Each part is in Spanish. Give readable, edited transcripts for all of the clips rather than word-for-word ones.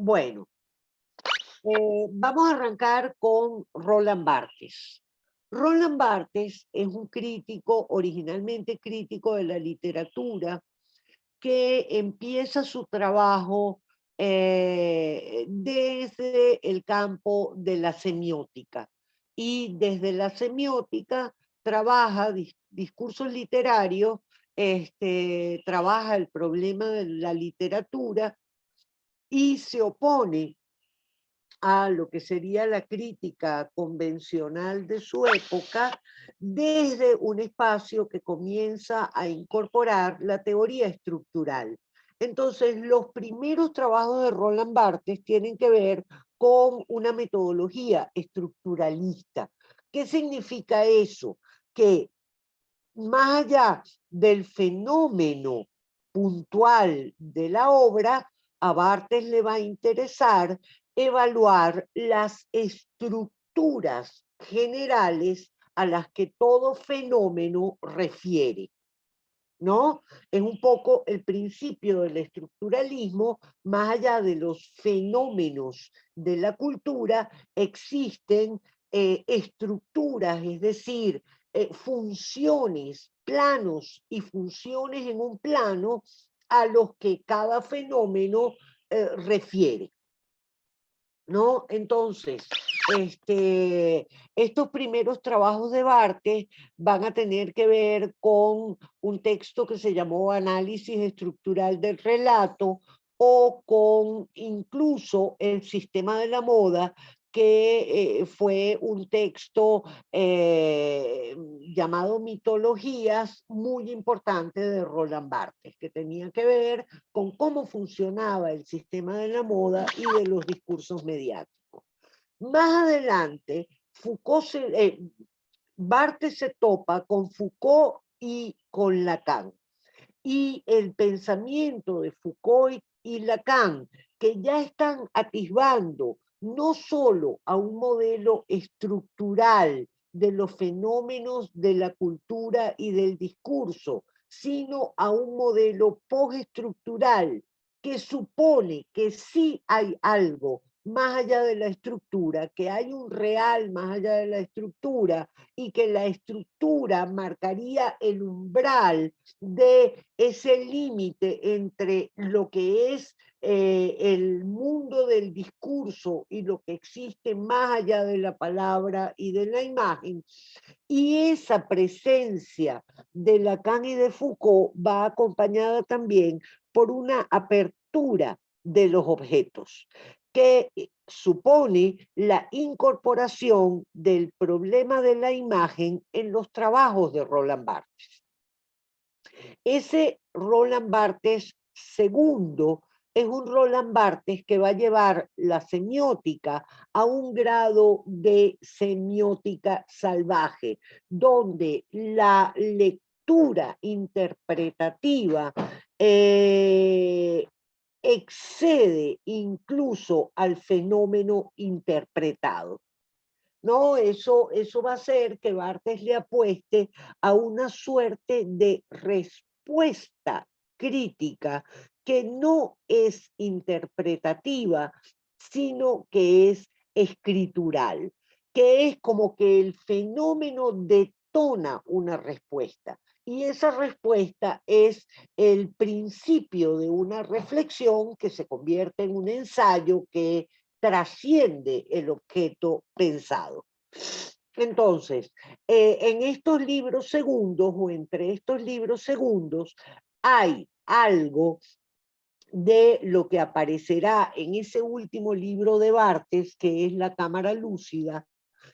Bueno, vamos a arrancar con Roland Barthes. Roland Barthes es un crítico, originalmente crítico de la literatura, que empieza su trabajo desde el campo de la semiótica. Y desde la semiótica trabaja discursos literarios, trabaja el problema de la literatura y se opone a lo que sería la crítica convencional de su época desde un espacio que comienza a incorporar la teoría estructural. Entonces, los primeros trabajos de Roland Barthes tienen que ver con una metodología estructuralista. ¿Qué significa eso? Que más allá del fenómeno puntual de la obra, a Barthes le va a interesar evaluar las estructuras generales a las que todo fenómeno refiere, ¿no? Es un poco el principio del estructuralismo. Más allá de los fenómenos de la cultura, existen estructuras, es decir, funciones, planos y funciones en un plano a los que cada fenómeno refiere, ¿no? Entonces, estos primeros trabajos de Barthes van a tener que ver con un texto que se llamó Análisis estructural del relato, o con incluso El sistema de la moda, que fue un texto llamado Mitologías, muy importante de Roland Barthes, que tenía que ver con cómo funcionaba el sistema de la moda y de los discursos mediáticos. Más adelante, Barthes se topa con Foucault y con Lacan. Y el pensamiento de Foucault y Lacan, que ya están atisbando no solo a un modelo estructural de los fenómenos de la cultura y del discurso, sino a un modelo postestructural que supone que sí hay algo más allá de la estructura, que hay un real más allá de la estructura, y que la estructura marcaría el umbral de ese límite entre lo que es el mundo del discurso y lo que existe más allá de la palabra y de la imagen. Y esa presencia de Lacan y de Foucault va acompañada también por una apertura de los objetos, que supone la incorporación del problema de la imagen en los trabajos de Roland Barthes. Ese Roland Barthes segundo es un Roland Barthes que va a llevar la semiótica a un grado de semiótica salvaje, donde la lectura interpretativa excede incluso al fenómeno interpretado. No, eso va a hacer que Barthes le apueste a una suerte de respuesta crítica que no es interpretativa, sino que es escritural, que es como que el fenómeno detona una respuesta. Y esa respuesta es el principio de una reflexión que se convierte en un ensayo que trasciende el objeto pensado. Entonces, en estos libros segundos, o entre estos libros segundos, hay algo de lo que aparecerá en ese último libro de Barthes, que es La Cámara Lúcida,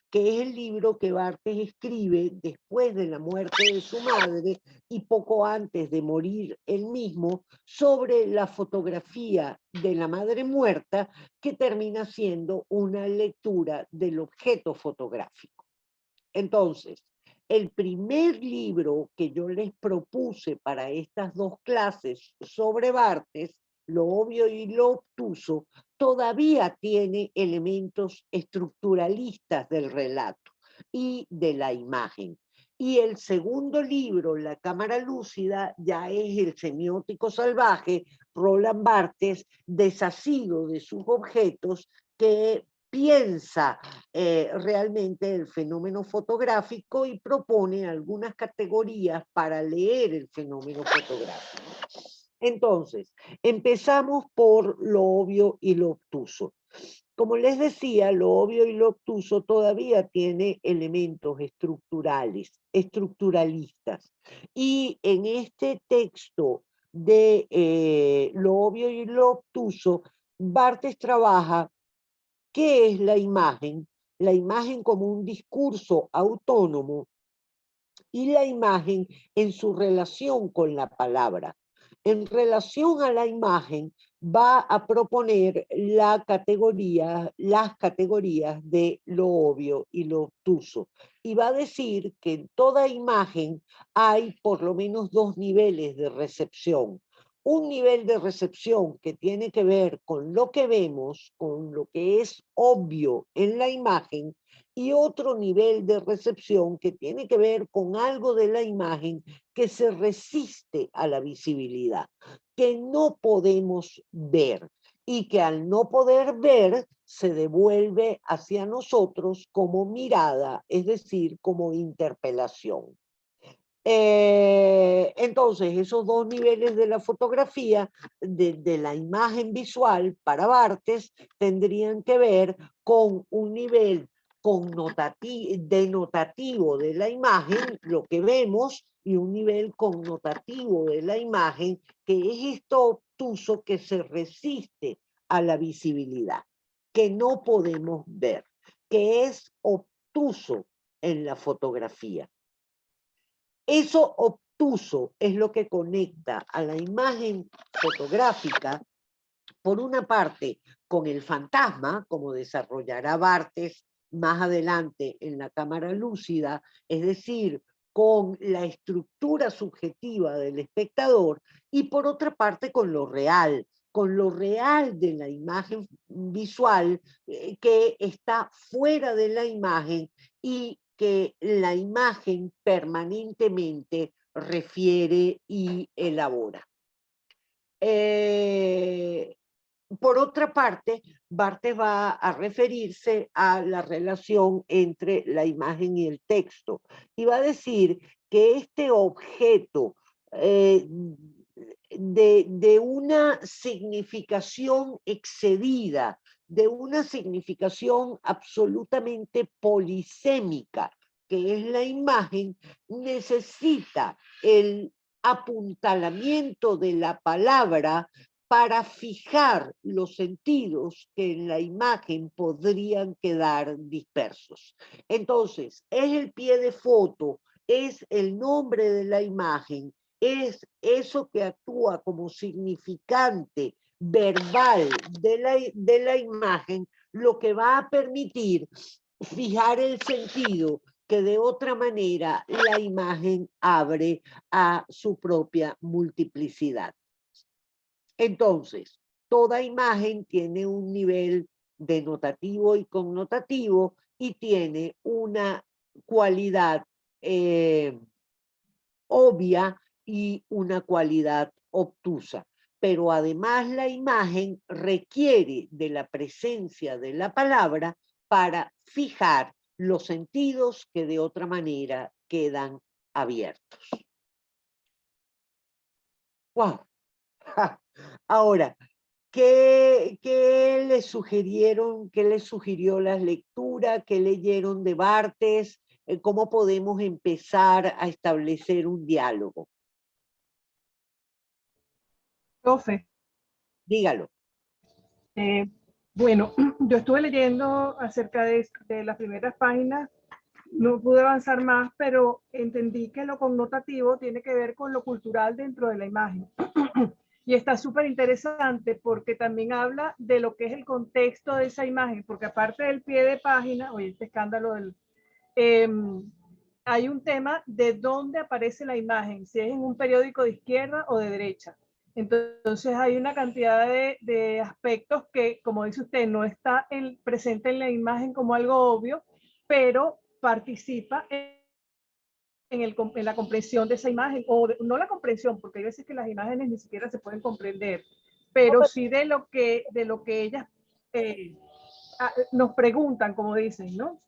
que es el libro que Barthes escribe después de la muerte de su madre y poco antes de morir él mismo, sobre la fotografía de la madre muerta, que termina siendo una lectura del objeto fotográfico. Entonces, el primer libro que yo les propuse para estas dos clases sobre Barthes, Lo obvio y lo obtuso, todavía tiene elementos estructuralistas del relato y de la imagen. Y el segundo libro, La cámara lúcida, ya es el semiótico salvaje, Roland Barthes, desasido de sus objetos, que piensa realmente el fenómeno fotográfico y propone algunas categorías para leer el fenómeno fotográfico. Entonces, empezamos por lo obvio y lo obtuso. Como les decía, lo obvio y lo obtuso todavía tiene elementos estructuralistas. Y en este texto de lo obvio y lo obtuso, Barthes trabaja qué es la imagen como un discurso autónomo y la imagen en su relación con la palabra. En relación a la imagen, va a proponer las categorías de lo obvio y lo obtuso. Y va a decir que en toda imagen hay por lo menos dos niveles de recepción. Un nivel de recepción que tiene que ver con lo que vemos, con lo que es obvio en la imagen, y otro nivel de recepción que tiene que ver con algo de la imagen que se resiste a la visibilidad, que no podemos ver y que al no poder ver se devuelve hacia nosotros como mirada, es decir, como interpelación. Entonces, esos dos niveles de la fotografía, de la imagen visual para Barthes, tendrían que ver con un nivel denotativo de la imagen, lo que vemos, y un nivel connotativo de la imagen, que es esto obtuso que se resiste a la visibilidad, que no podemos ver, que es obtuso en la fotografía. Eso obtuso es lo que conecta a la imagen fotográfica, por una parte, con el fantasma, como desarrollará Barthes más adelante en la cámara lúcida, es decir, con la estructura subjetiva del espectador, y por otra parte con lo real de la imagen visual que está fuera de la imagen y que la imagen permanentemente refiere y elabora. Por otra parte, Barthes va a referirse a la relación entre la imagen y el texto y va a decir que este objeto de una significación excedida, de una significación absolutamente polisémica, que es la imagen, necesita el apuntalamiento de la palabra para fijar los sentidos que en la imagen podrían quedar dispersos. Entonces, es el pie de foto, es el nombre de la imagen, es eso que actúa como significante verbal de la imagen, lo que va a permitir fijar el sentido que de otra manera la imagen abre a su propia multiplicidad. Entonces, toda imagen tiene un nivel denotativo y connotativo y tiene una cualidad obvia y una cualidad obtusa. Pero además la imagen requiere de la presencia de la palabra para fijar los sentidos que de otra manera quedan abiertos. ¡Wow! Ahora, ¿qué les sugirieron, qué les sugirió la lectura, qué leyeron de Barthes? ¿Cómo podemos empezar a establecer un diálogo? Profe, Dígalo. bueno, yo estuve leyendo acerca de las primeras páginas, no pude avanzar más, pero entendí que lo connotativo tiene que ver con lo cultural dentro de la imagen. Y está súper interesante porque también habla de lo que es el contexto de esa imagen, porque aparte del pie de página, oye, este escándalo eh, hay un tema de dónde aparece la imagen, si es en un periódico de izquierda o de derecha. Entonces hay una cantidad de aspectos que, como dice usted, no está presente en la imagen como algo obvio, pero participa en en la comprensión de esa imagen, o no la comprensión, porque hay veces que las imágenes ni siquiera se pueden comprender, pero sí de lo que ellas nos preguntan, como dicen, ¿no?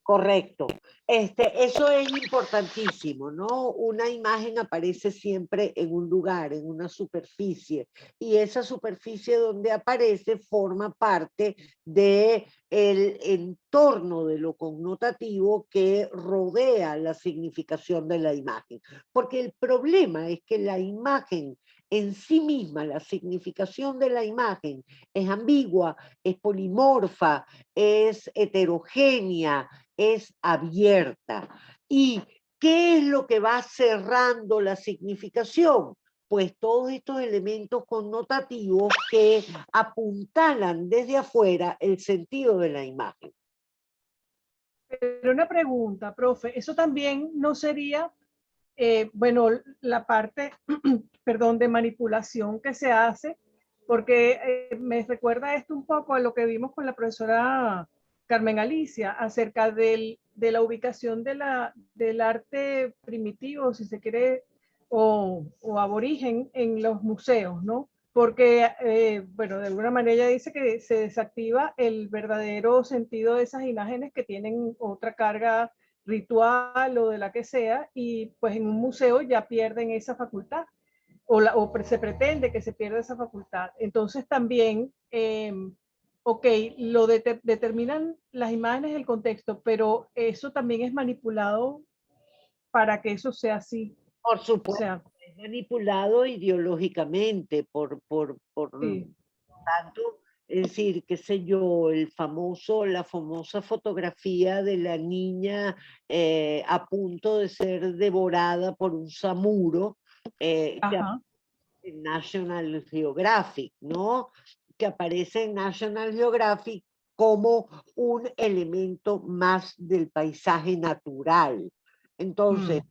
Correcto. Eso es importantísimo, ¿no? Una imagen aparece siempre en un lugar, en una superficie, y esa superficie donde aparece forma parte del entorno de lo connotativo que rodea la significación de la imagen. Porque el problema es que la imagen en sí misma, la significación de la imagen es ambigua, es polimorfa, es heterogénea, es abierta. ¿Y qué es lo que va cerrando la significación? Pues todos estos elementos connotativos que apuntalan desde afuera el sentido de la imagen. Pero una pregunta, profe, ¿eso también no sería, bueno, la parte, perdón, de manipulación que se hace? Porque me recuerda esto un poco a lo que vimos con la profesora Carmen Alicia acerca de la ubicación del arte primitivo, si se quiere, o aborigen en los museos, ¿no? Porque, bueno, de alguna manera ella dice que se desactiva el verdadero sentido de esas imágenes que tienen otra carga ritual o de la que sea, y pues en un museo ya pierden esa facultad, o se pretende que se pierda esa facultad. Entonces también, ok, determinan las imágenes, el contexto, pero eso también es manipulado para que eso sea así. Por O supuesto, sea, es manipulado ideológicamente por sí. tanto, es decir, qué sé yo, la famosa fotografía de la niña a punto de ser devorada por un samuro, que Ajá. en National Geographic, ¿no? Que aparece en National Geographic como un elemento más del paisaje natural. Entonces,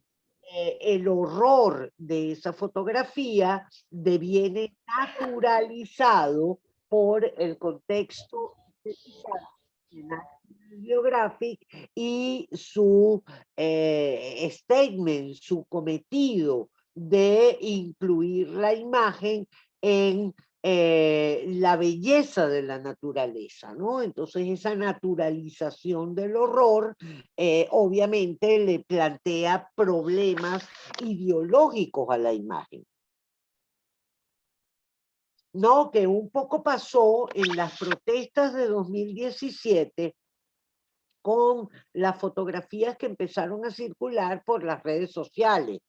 el horror de esa fotografía deviene naturalizado por el contexto de National Geographic y su statement, su cometido de incluir la imagen en la belleza de la naturaleza, ¿no? Entonces esa naturalización del horror obviamente le plantea problemas ideológicos a la imagen. No, que un poco pasó en las protestas de 2017 con las fotografías que empezaron a circular por las redes sociales.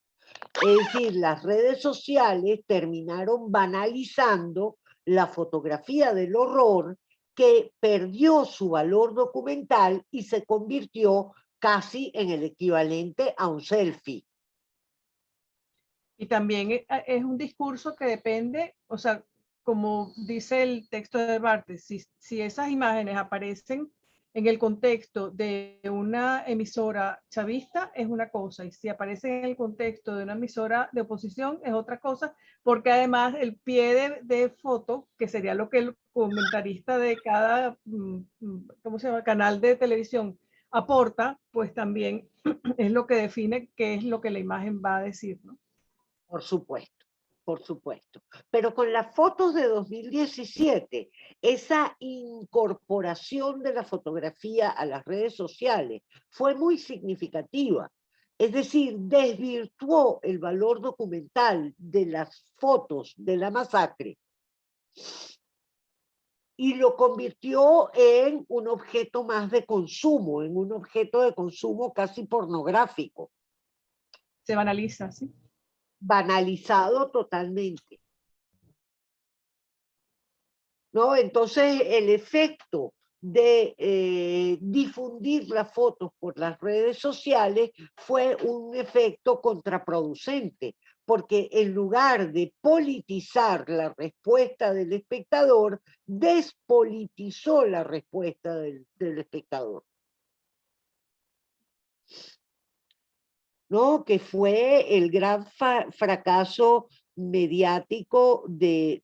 Es decir, las redes sociales terminaron banalizando la fotografía del horror, que perdió su valor documental y se convirtió casi en el equivalente a un selfie. Y también es un discurso que depende, o sea, como dice el texto de Barthes, si esas imágenes aparecen en el contexto de una emisora chavista es una cosa, y si aparecen en el contexto de una emisora de oposición es otra cosa, porque además el pie de foto, que sería lo que el comentarista de cada, ¿cómo se llama?, canal de televisión aporta, pues también es lo que define qué es lo que la imagen va a decir, ¿no? Por supuesto, por supuesto. Pero con las fotos de 2017, esa incorporación de la fotografía a las redes sociales fue muy significativa. Es decir, desvirtuó el valor documental de las fotos de la masacre y lo convirtió en un objeto más de consumo, en un objeto de consumo casi pornográfico. Se banaliza, ¿sí? Banalizado totalmente, ¿no? Entonces, el efecto de difundir las fotos por las redes sociales fue un efecto contraproducente, porque en lugar de politizar la respuesta del espectador, despolitizó la respuesta del espectador, ¿no? Que fue el gran fracaso mediático de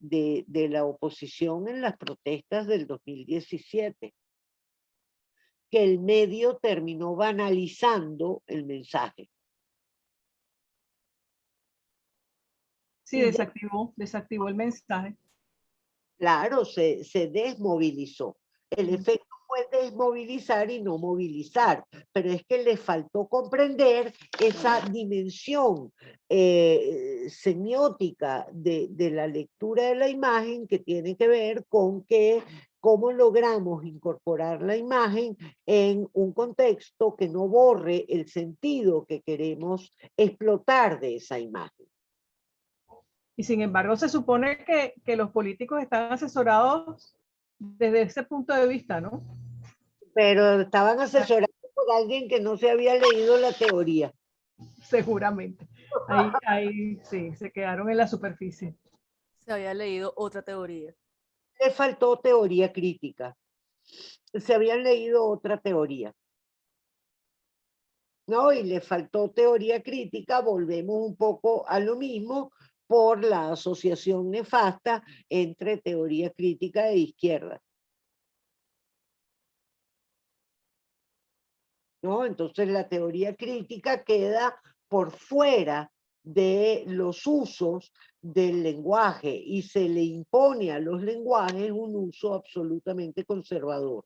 la oposición en las protestas del 2017, que el medio terminó banalizando el mensaje. Sí, desactivó el mensaje. Claro, se desmovilizó. El efecto fue desmovilizar y no movilizar, pero es que le faltó comprender esa dimensión semiótica de la lectura de la imagen, que tiene que ver con cómo logramos incorporar la imagen en un contexto que no borre el sentido que queremos explotar de esa imagen. Y sin embargo, se supone que los políticos están asesorados desde ese punto de vista, ¿no? Pero estaban asesorados por alguien que no se había leído la teoría. Seguramente. Ahí sí, se quedaron en la superficie. Se había leído otra teoría. Le faltó teoría crítica. Se habían leído otra teoría. ¿No? Y le faltó teoría crítica, volvemos un poco a lo mismo por la asociación nefasta entre teoría crítica e izquierda. ¿No? Entonces la teoría crítica queda por fuera de los usos del lenguaje y se le impone a los lenguajes un uso absolutamente conservador.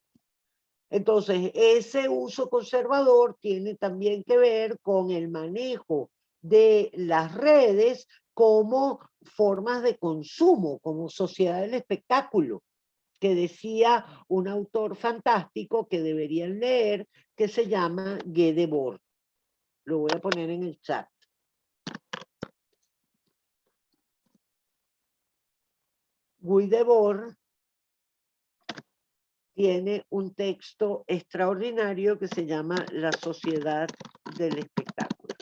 Entonces, ese uso conservador tiene también que ver con el manejo de las redes como formas de consumo, como sociedad del espectáculo, que decía un autor fantástico que deberían leer, que se llama Guy Debord. Lo voy a poner en el chat. Guy Debord tiene un texto extraordinario que se llama La sociedad del espectáculo.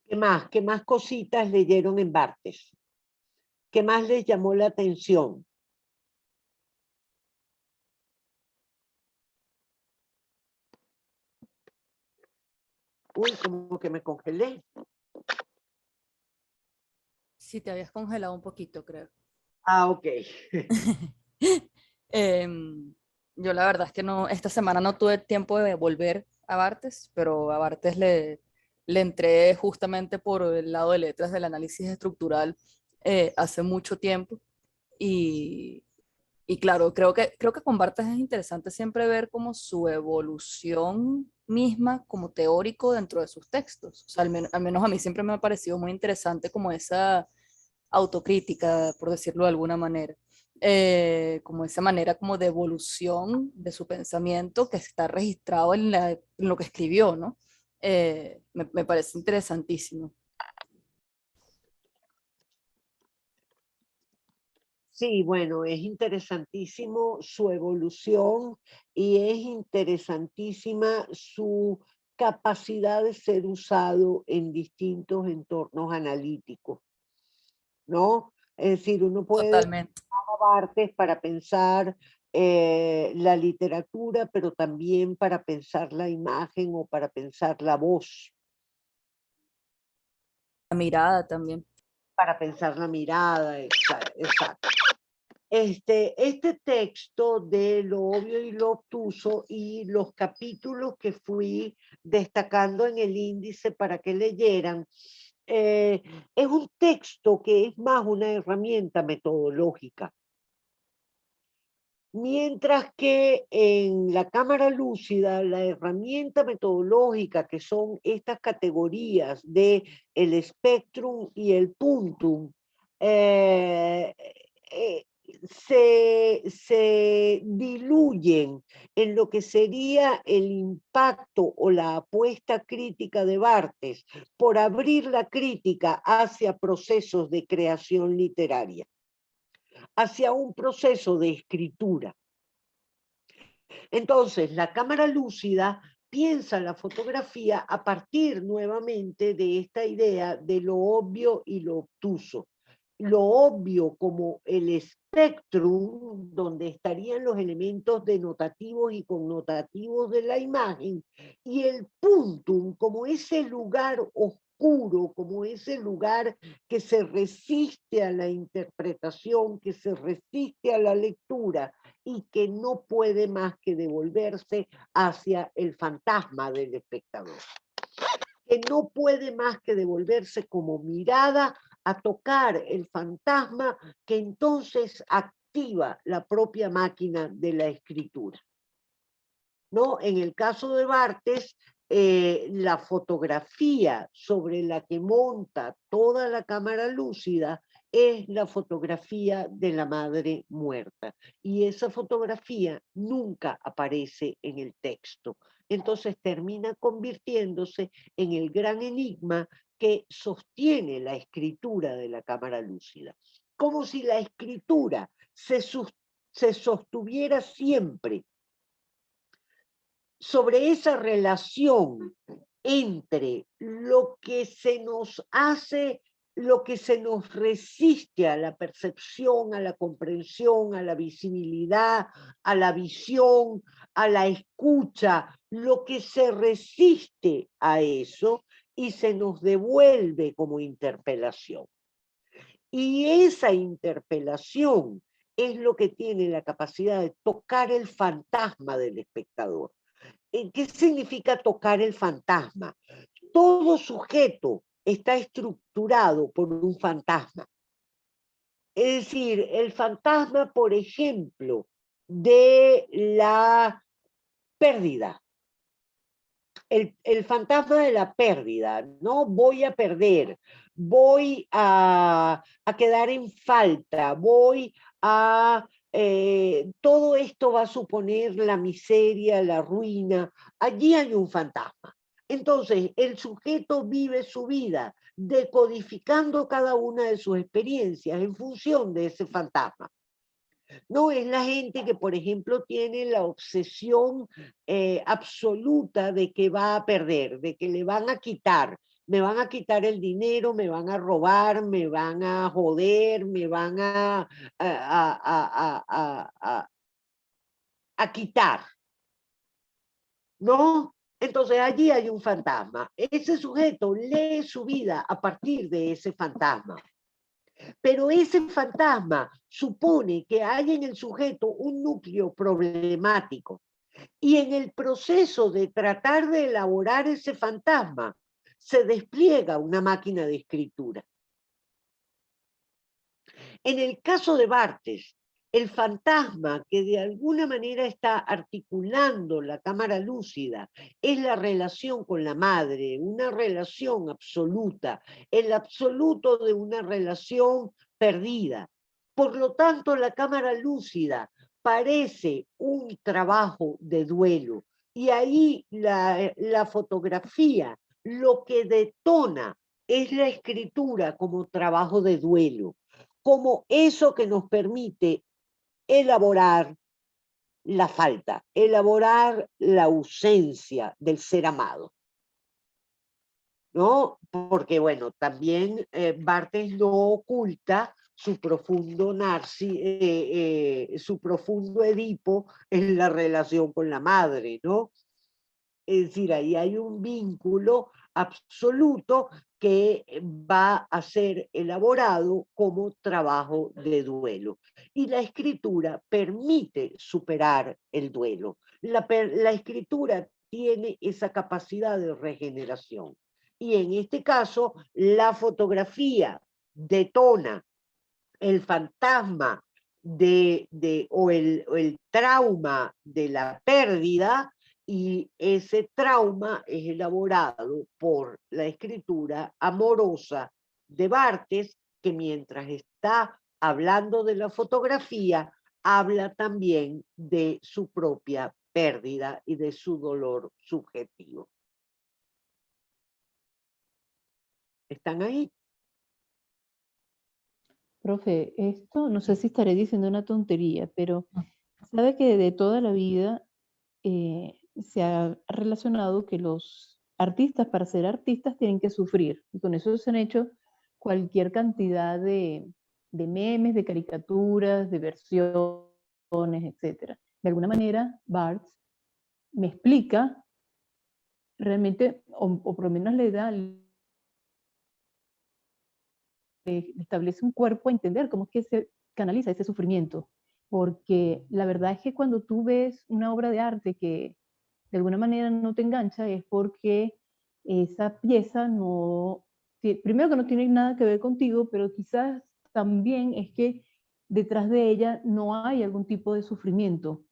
¿Qué más? ¿Qué más cositas leyeron en Barthes? ¿Qué más les llamó la atención? Uy, como que me congelé. Sí, te habías congelado un poquito, creo. Ah, ok. Yo la verdad es que no, esta semana no tuve tiempo de volver a Barthes, pero a Barthes le entré justamente por el lado de letras del análisis estructural hace mucho tiempo. Y, y claro, creo que con Barthes es interesante siempre ver como su evolución misma como teórico dentro de sus textos. O sea, al menos a mí siempre me ha parecido muy interesante como esa autocrítica, por decirlo de alguna manera, como esa manera como de evolución de su pensamiento que está registrado en lo que escribió, ¿no? Me parece interesantísimo. Sí, bueno, es interesantísimo su evolución y es interesantísima su capacidad de ser usado en distintos entornos analíticos, ¿no? Es decir, uno puede Totalmente. Barthes para pensar la literatura, pero también para pensar la imagen o para pensar la voz, La mirada también. para pensar la mirada, exacto. Este texto de lo obvio y lo obtuso y los capítulos que fui destacando en el índice para que leyeran, es un texto que es más una herramienta metodológica. Mientras que en la cámara lúcida, la herramienta metodológica, que son estas categorías de el spectrum y el puntum, eh, eh, se diluyen en lo que sería el impacto o la apuesta crítica de Barthes por abrir la crítica hacia procesos de creación literaria, hacia un proceso de escritura. Entonces, la cámara lúcida piensa la fotografía a partir nuevamente de esta idea de lo obvio y lo obtuso. Lo obvio como el espectrum, donde estarían los elementos denotativos y connotativos de la imagen, y el puntum como ese lugar oscuro, como ese lugar que se resiste a la interpretación, que se resiste a la lectura, y que no puede más que devolverse hacia el fantasma del espectador, que no puede más que devolverse como mirada a tocar el fantasma que entonces activa la propia máquina de la escritura. ¿No? En el caso de Barthes, la fotografía sobre la que monta toda la cámara lúcida es la fotografía de la madre muerta. Y esa fotografía nunca aparece en el texto. Entonces termina convirtiéndose en el gran enigma que sostiene la escritura de la cámara lúcida. Como si la escritura se sostuviera siempre sobre esa relación entre lo que se nos hace, lo que se nos resiste a la percepción, a la comprensión, a la visibilidad, a la visión, a la escucha, lo que se resiste a eso y se nos devuelve como interpelación. Y esa interpelación es lo que tiene la capacidad de tocar el fantasma del espectador. ¿Qué significa tocar el fantasma? Todo sujeto está estructurado por un fantasma. Es decir, el fantasma, por ejemplo, de la pérdida. El fantasma de la pérdida, ¿no? Voy a perder, voy a quedar en falta, voy a... todo esto va a suponer la miseria, la ruina. Allí hay un fantasma. Entonces, el sujeto vive su vida decodificando cada una de sus experiencias en función de ese fantasma. No es la gente que, por ejemplo, tiene la obsesión absoluta de que va a perder, de que le van a quitar. Me van a quitar el dinero, me van a robar, me van a joder, me van a quitar. ¿No? Entonces allí hay un fantasma. Ese sujeto lee su vida a partir de ese fantasma. Pero ese fantasma supone que hay en el sujeto un núcleo problemático. Y en el proceso de tratar de elaborar ese fantasma, se despliega una máquina de escritura. En el caso de Barthes, el fantasma que de alguna manera está articulando la cámara lúcida es la relación con la madre, una relación absoluta, el absoluto de una relación perdida. Por lo tanto, la cámara lúcida parece un trabajo de duelo y ahí la fotografía lo que detona es la escritura como trabajo de duelo, como eso que nos permite elaborar la falta, elaborar la ausencia del ser amado. ¿No? Porque, bueno, también Barthes no oculta su profundo su profundo Edipo en la relación con la madre, ¿no? Es decir, ahí hay un vínculo absoluto que va a ser elaborado como trabajo de duelo. Y la escritura permite superar el duelo. La escritura tiene esa capacidad de regeneración. Y en este caso, la fotografía detona el fantasma o el trauma de la pérdida, y ese trauma es elaborado por la escritura amorosa de Barthes, que mientras está hablando de la fotografía, habla también de su propia pérdida y de su dolor subjetivo. ¿Están ahí? Profe, esto no sé si estaré diciendo una tontería, pero sabe que de toda la vida se ha relacionado que los artistas, para ser artistas, tienen que sufrir. Y con eso se han hecho cualquier cantidad de memes, de caricaturas, de versiones, etc. De alguna manera, Barthes me explica realmente, o por lo menos le establece un cuerpo a entender cómo es que se canaliza ese sufrimiento. porque la verdad es que cuando tú ves una obra de arte que de alguna manera no te engancha, es porque esa pieza no, primero que no tiene nada que ver contigo, pero quizás también es que detrás de ella no hay algún tipo de sufrimiento.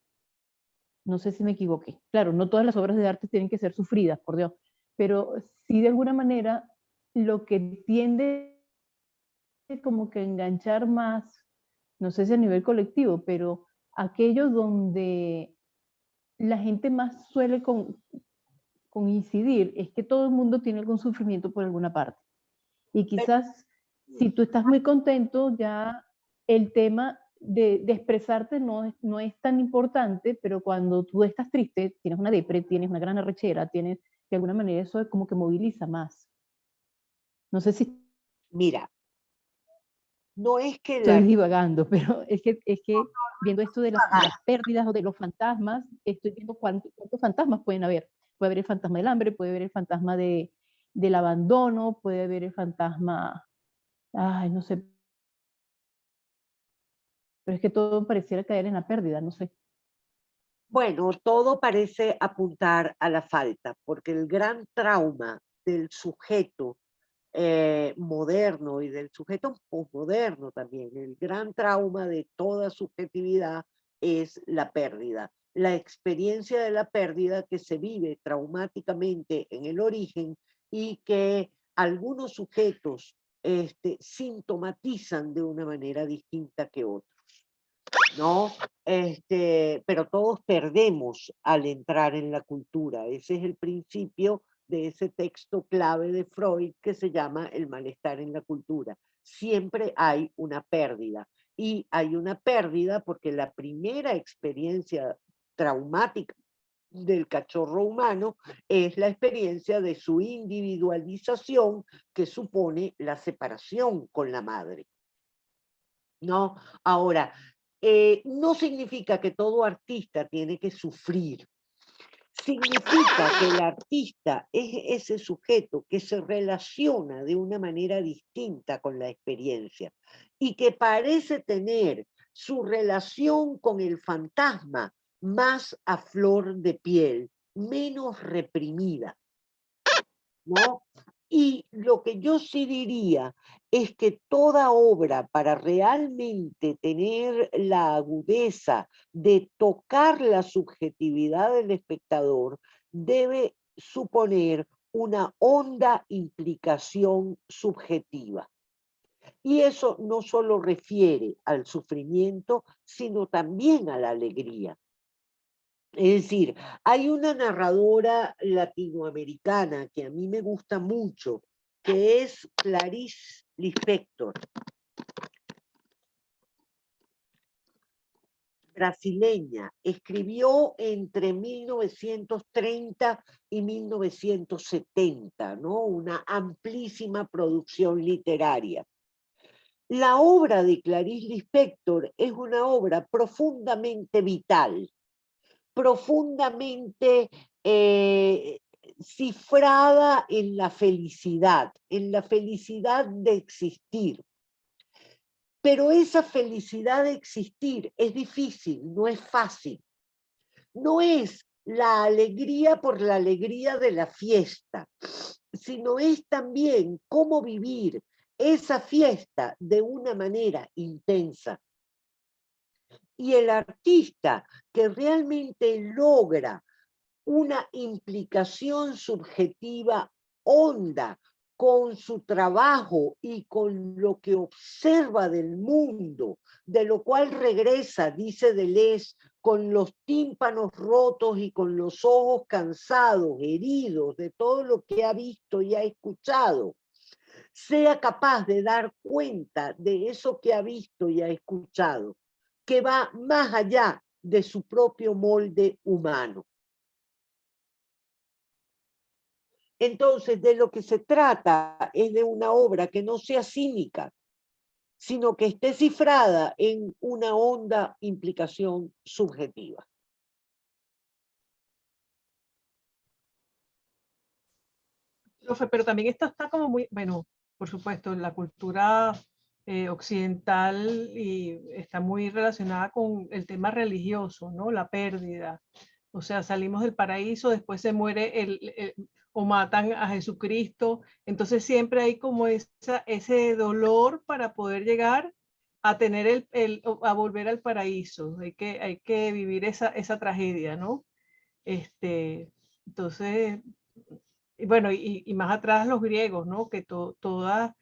No sé si me equivoqué. Claro, no todas las obras de arte tienen que ser sufridas, por Dios, pero sí de alguna manera lo que tiende como que enganchar más, no sé si a nivel colectivo, pero aquello donde la gente más suele coincidir es que todo el mundo tiene algún sufrimiento por alguna parte. Y quizás si tú estás muy contento, ya el tema de expresarte no es tan importante, pero cuando tú estás triste, tienes una depresión, tienes una gran arrechera, tienes, de alguna manera eso es como que moviliza más. No sé si Mira, no es que estoy la... divagando, pero es que viendo esto de las pérdidas o de los fantasmas, estoy viendo cuántos fantasmas pueden haber. Puede haber el fantasma del hambre, puede haber el fantasma del abandono, puede haber el fantasma, ay, no sé, pero es que todo pareciera caer en la pérdida, no sé. Bueno, todo parece apuntar a la falta, porque el gran trauma del sujeto moderno y del sujeto posmoderno también, el gran trauma de toda subjetividad es la pérdida. La experiencia de la pérdida que se vive traumáticamente en el origen y que algunos sujetos sintomatizan de una manera distinta que otros, ¿no? Pero todos perdemos al entrar en la cultura. Ese es el principio de ese texto clave de Freud que se llama El malestar en la cultura. Siempre hay una pérdida. Y hay una pérdida porque la primera experiencia traumática del cachorro humano es la experiencia de su individualización que supone la separación con la madre, ¿no? Ahora, no significa que todo artista tiene que sufrir. Significa que el artista es ese sujeto que se relaciona de una manera distinta con la experiencia y que parece tener su relación con el fantasma más a flor de piel, menos reprimida, ¿no? Y lo que yo sí diría es que toda obra, para realmente tener la agudeza de tocar la subjetividad del espectador, debe suponer una honda implicación subjetiva. Y eso no solo refiere al sufrimiento, sino también a la alegría. Es decir, hay una narradora latinoamericana que a mí me gusta mucho, que es Clarice Lispector, brasileña. Escribió entre 1930 y 1970, ¿no? Una amplísima producción literaria. La obra de Clarice Lispector es una obra profundamente vital, profundamente cifrada en la felicidad de existir. Pero esa felicidad de existir es difícil, no es fácil. No es la alegría por la alegría de la fiesta, sino es también cómo vivir esa fiesta de una manera intensa. Y el artista que realmente logra una implicación subjetiva honda con su trabajo y con lo que observa del mundo, de lo cual regresa, dice Deleuze, con los tímpanos rotos y con los ojos cansados, heridos de todo lo que ha visto y ha escuchado, sea capaz de dar cuenta de eso que ha visto y ha escuchado, que va más allá de su propio molde humano. Entonces, de lo que se trata es de una obra que no sea cínica, sino que esté cifrada en una honda implicación subjetiva. Profe, pero también esto está como muy, bueno, por supuesto, en la cultura occidental y está muy relacionada con el tema religioso, ¿no? La pérdida. O sea, salimos del paraíso, después se muere o matan a Jesucristo. Entonces siempre hay como ese dolor para poder llegar a tener a volver al paraíso. Hay que vivir esa tragedia, ¿no? Entonces, y bueno, y más atrás los griegos, ¿no? Que toda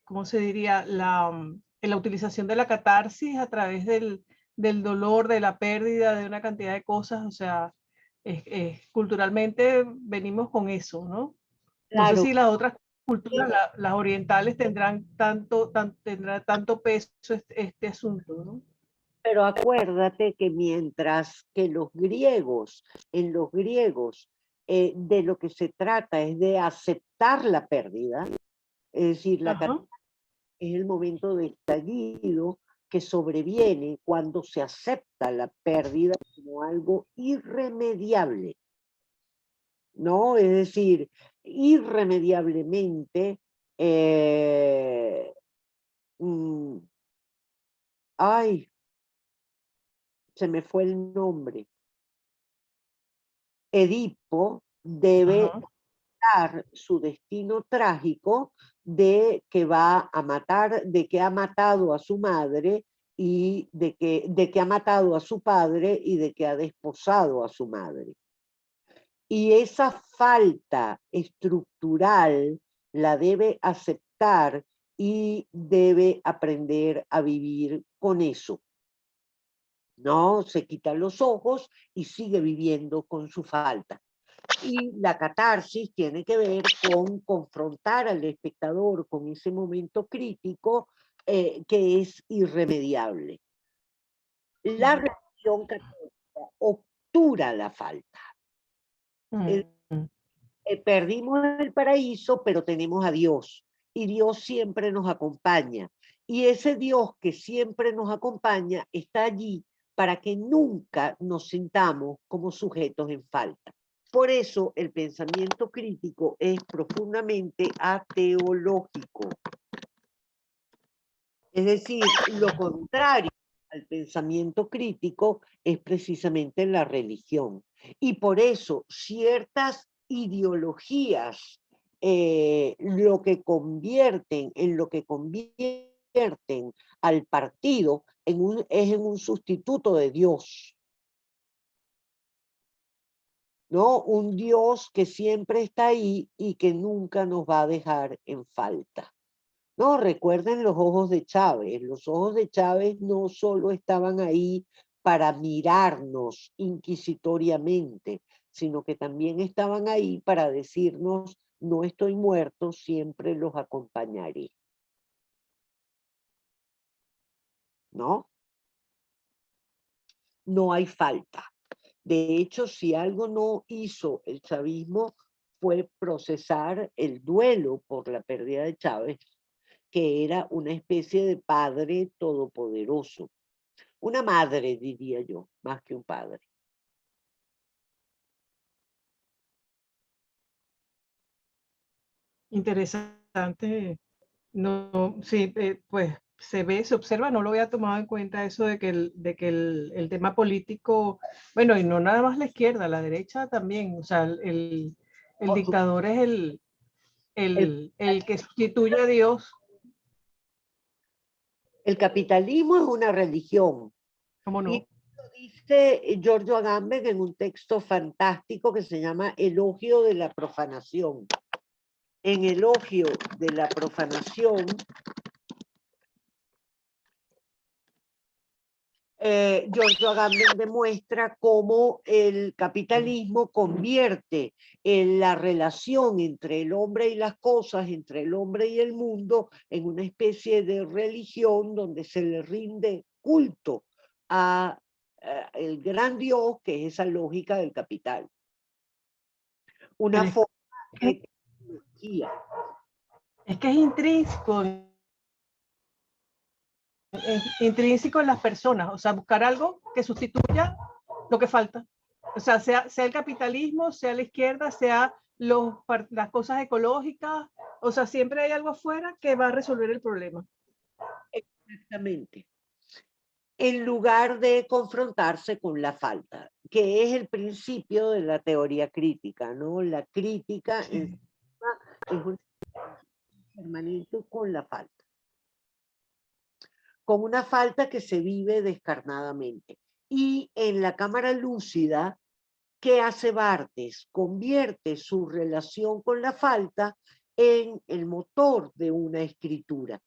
¿cómo se diría? La utilización de la catarsis a través del dolor, de la pérdida, de una cantidad de cosas, o sea, culturalmente venimos con eso, ¿no? No sé Claro, si las otras culturas, las orientales, tendrán tanto peso este asunto, ¿no? pero acuérdate que mientras que en los griegos, de lo que se trata es de aceptar la pérdida, es decir, Ajá. es el momento de estallido que sobreviene cuando se acepta la pérdida como algo irremediable, ¿no? Es decir, irremediablemente, mm, ay, se me fue el nombre. Edipo debe Ajá. dar su destino trágico de que va a matar, de que ha matado a su madre y de que ha matado a su padre y de que ha desposado a su madre. Y esa falta estructural la debe aceptar y debe aprender a vivir con eso. No se quita los ojos y sigue viviendo con su falta. Y la catarsis tiene que ver con confrontar al espectador con ese momento crítico que es irremediable. La religión católica obtura la falta. Perdimos el paraíso, pero tenemos a Dios. Y Dios siempre nos acompaña. Y ese Dios que siempre nos acompaña está allí para que nunca nos sintamos como sujetos en falta. Por eso el pensamiento crítico es profundamente ateológico. Es decir, lo contrario al pensamiento crítico es precisamente la religión. Y por eso ciertas ideologías lo que convierten al partido es en un sustituto de Dios. ¿No? Un Dios que siempre está ahí y que nunca nos va a dejar en falta. No, recuerden los ojos de Chávez. Los ojos de Chávez no solo estaban ahí para mirarnos inquisitoriamente, sino que también estaban ahí para decirnos, no estoy muerto, siempre los acompañaré. ¿No? No hay falta. De hecho, si algo no hizo el chavismo fue procesar el duelo por la pérdida de Chávez, que era una especie de padre todopoderoso. Una madre, diría yo, más que un padre. Interesante. No, sí, pues se observa, no lo había tomado en cuenta eso de que el tema político, bueno, y no nada más la izquierda, la derecha también, o sea, el dictador es el que sustituye a Dios. El capitalismo es una religión. ¿Cómo Y no? lo dice Giorgio Agamben en un texto fantástico que se llama Elogio de la profanación. En Elogio de la profanación, Giorgio Agamben demuestra cómo el capitalismo convierte la relación entre el hombre y las cosas, entre el hombre y el mundo, en una especie de religión donde se le rinde culto a el gran Dios, que es esa lógica del capital. Una forma de tecnología. Es que es intrínseco en las personas, o sea, buscar algo que sustituya lo que falta. O sea el capitalismo, sea la izquierda, sea las cosas ecológicas, o sea, siempre hay algo afuera que va a resolver el problema. Exactamente. En lugar de confrontarse con la falta, que es el principio de la teoría crítica, ¿no? La crítica es un permanente con la falta. Con una falta que se vive descarnadamente. Y en la cámara lúcida, ¿qué hace Barthes? Convierte su relación con la falta en el motor de una escritura.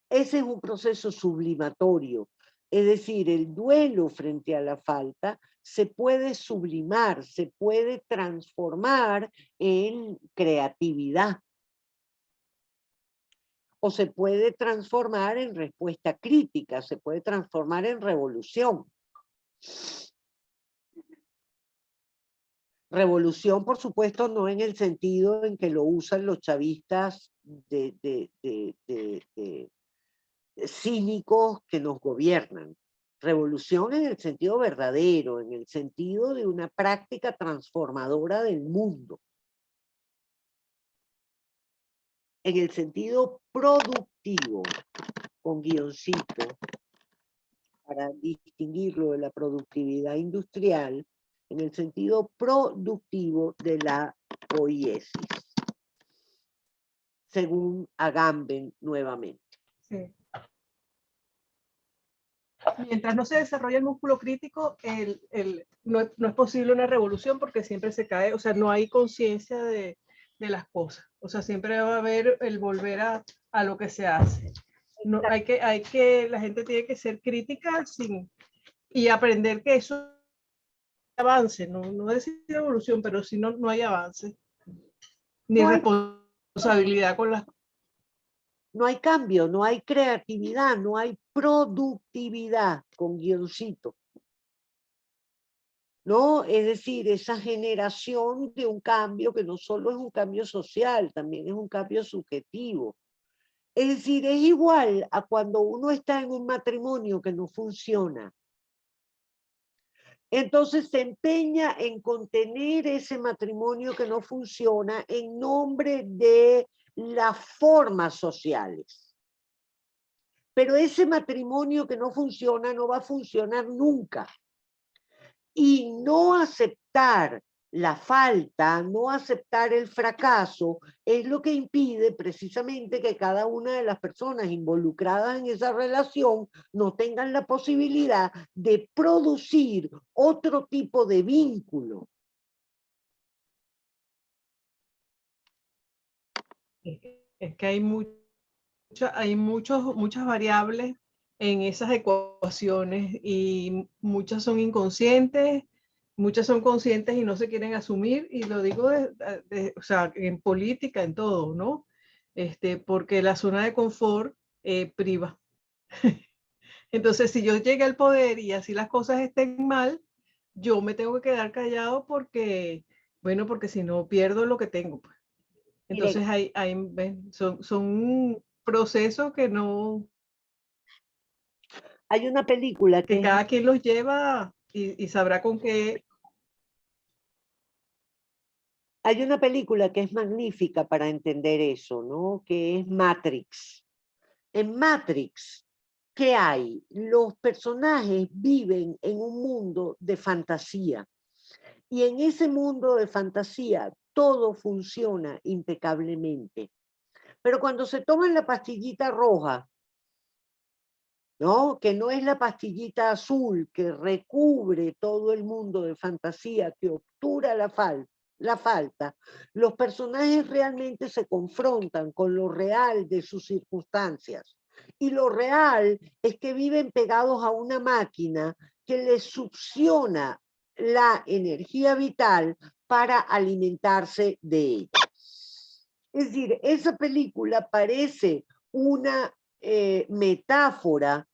Ese es un proceso sublimatorio, es decir, el duelo frente a la falta se puede sublimar, se puede transformar en creatividad o se puede transformar en respuesta crítica, se puede transformar en revolución. Revolución, por supuesto, no en el sentido en que lo usan los chavistas cínicos que nos gobiernan. Revolución en el sentido verdadero, en el sentido de una práctica transformadora del mundo. En el sentido productivo, con guioncito, para distinguirlo de la productividad industrial, en el sentido productivo de la poiesis, según Agamben nuevamente. Sí. Mientras no se desarrolla el músculo crítico, no es posible una revolución porque siempre se cae, o sea, no hay conciencia de las cosas. O sea, siempre va a haber el volver a lo que se hace. No, la gente tiene que ser crítica y aprender que eso avance, no decir evolución, pero si no, no hay avance, ni responsabilidad con las. No hay cambio, no hay creatividad, no hay productividad, con guioncito. ¿No? Es decir, esa generación de un cambio que no solo es un cambio social, también es un cambio subjetivo. Es decir, es igual a cuando uno está en un matrimonio que no funciona. Entonces se empeña en contener ese matrimonio que no funciona en nombre de las formas sociales. Pero ese matrimonio que no funciona no va a funcionar nunca. Y no aceptar la falta, no aceptar el fracaso, es lo que impide precisamente que cada una de las personas involucradas en esa relación no tengan la posibilidad de producir otro tipo de vínculo. Es que hay muchas variables en esas ecuaciones y muchas son inconscientes, muchas son conscientes y no se quieren asumir, y lo digo o sea, en política, en todo, ¿no? Porque la zona de confort priva. Entonces, si yo llegué al poder y así las cosas estén mal, yo me tengo que quedar callado porque, bueno, porque si no pierdo lo que tengo. Pues. Entonces, son procesos que no. Hay una película que cada quien los lleva y sabrá con qué. Hay una película que es magnífica para entender eso, ¿no? Que es Matrix. En Matrix, ¿qué hay? Los personajes viven en un mundo de fantasía. Y en ese mundo de fantasía todo funciona impecablemente. Pero cuando se toman la pastillita roja, ¿no? Que no es la pastillita azul que recubre todo el mundo de fantasía, que obtura la falta, los personajes realmente se confrontan con lo real de sus circunstancias. Y lo real es que viven pegados a una máquina que les succiona la energía vital para alimentarse de ella. Es decir, esa película parece una metáfora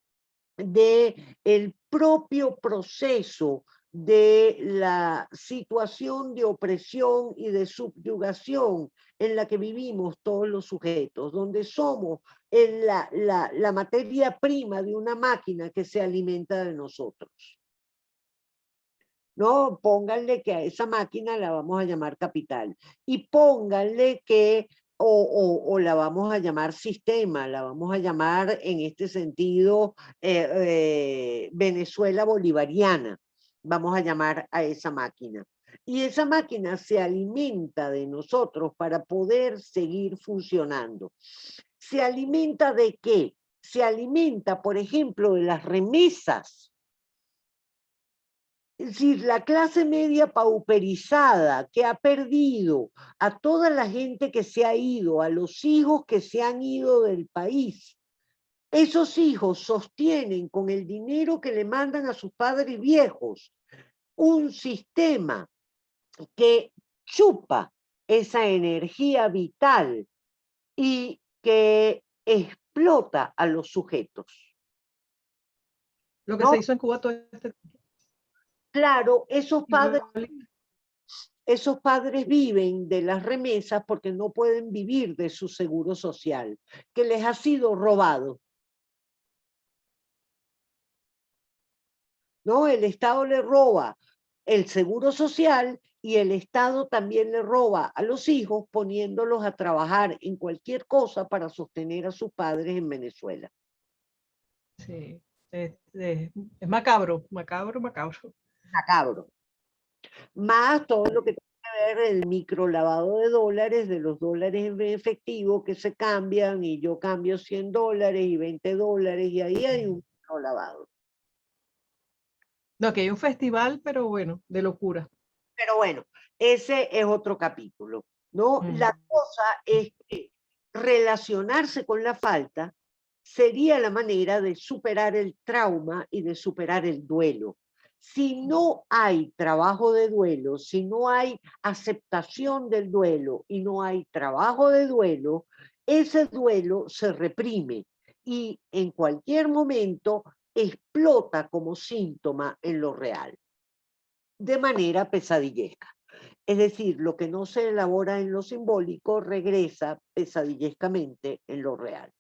de el propio proceso de la situación de opresión y de subyugación en la que vivimos todos los sujetos, donde somos la materia prima de una máquina que se alimenta de nosotros. ¿no? Pónganle que a esa máquina la vamos a llamar capital y pónganle que, o la vamos a llamar sistema, la vamos a llamar en este sentido Venezuela bolivariana, vamos a llamar a esa máquina. Y esa máquina se alimenta de nosotros para poder seguir funcionando. ¿Se alimenta de qué? Se alimenta, por ejemplo, de las remesas. Es decir, la clase media pauperizada que ha perdido a toda la gente que se ha ido, a los hijos que se han ido del país. Esos hijos sostienen con el dinero que le mandan a sus padres viejos un sistema que chupa esa energía vital y que explota a los sujetos. Lo que ¿no? se hizo en Cuba todo este tiempo. Claro, esos padres viven de las remesas porque no pueden vivir de su seguro social, que les ha sido robado. ¿No? El Estado le roba el seguro social y el Estado también le roba a los hijos poniéndolos a trabajar en cualquier cosa para sostener a sus padres en Venezuela. Sí, es macabro, macabro, macabro. Macabro. Más todo lo que tiene que ver el microlavado de dólares, de los dólares en efectivo que se cambian y yo cambio $100 y $20 y ahí hay un microlavado. No, que hay un festival, pero bueno, de locura. Pero bueno, ese es otro capítulo, ¿no? La cosa es que relacionarse con la falta sería la manera de superar el trauma y de superar el duelo. Si no hay trabajo de duelo, si no hay aceptación del duelo y no hay trabajo de duelo, ese duelo se reprime y en cualquier momento explota como síntoma en lo real, de manera pesadillesca. Es decir, lo que no se elabora en lo simbólico regresa pesadillescamente en lo real.